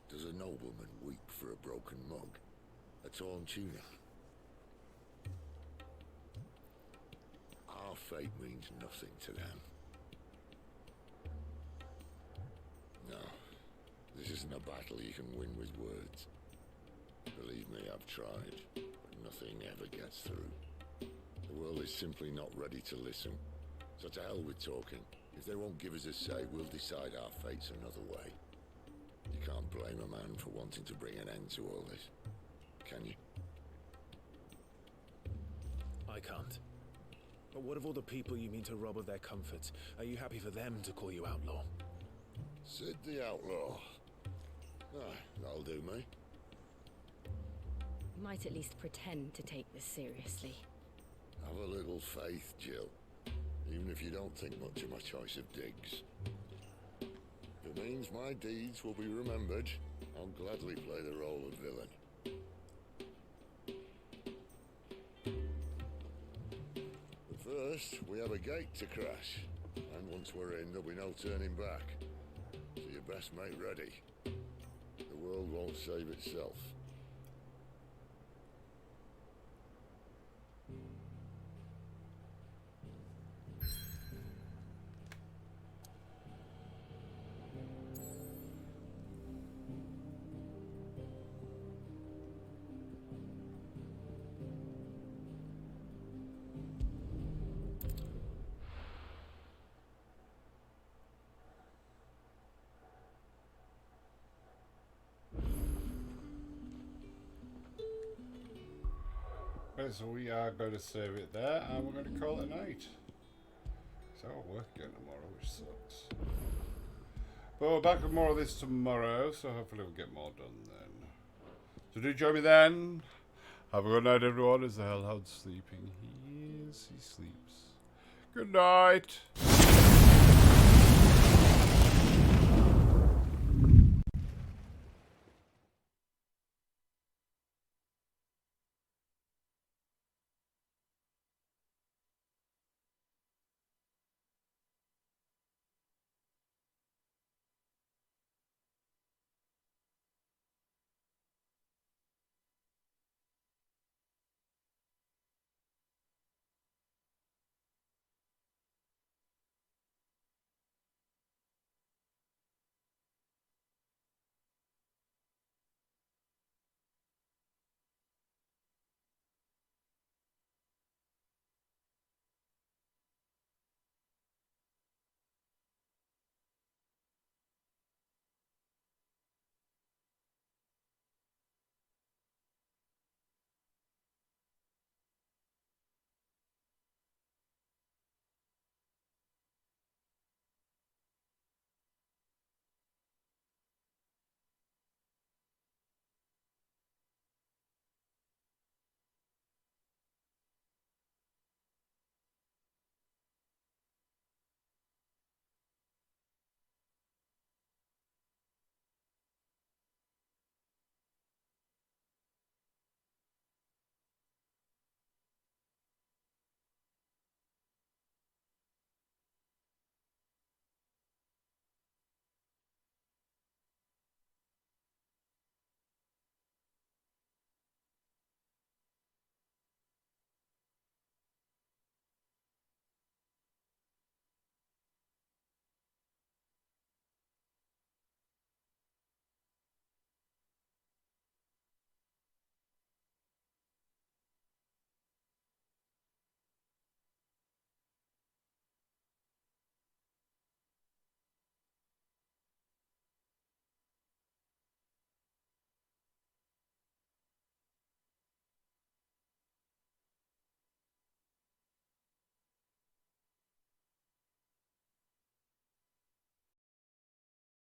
Does a nobleman weep for a broken mug? A torn tunic? Our fate means nothing to them. No, this isn't a battle you can win with words. Believe me, I've tried, but nothing ever gets through. The world is simply not ready to listen. So to hell with talking. If they won't give us a say, we'll decide our fates another way. You can't blame a man for wanting to bring an end to all this, can you? I can't. But what of all the people you mean to rob of their comforts? Are you happy for them to call you outlaw? Sid the Outlaw. Ah, that'll do me. Might at least pretend to take this seriously. Have a little faith, Jill. Even if you don't think much of my choice of digs. If it means my deeds will be remembered, I'll gladly play the role of villain. But first, we have a gate to crash. And once we're in, there'll be no turning back. So you best make ready. The world won't save itself. Okay, so we are going to save it there, and we're going to call it a night. So I'll work again tomorrow, which sucks. But we're back with more of this tomorrow, so hopefully we'll get more done then. So do join me then. Have a good night, everyone. Is the Hellhound sleeping? He is. He sleeps. Good night.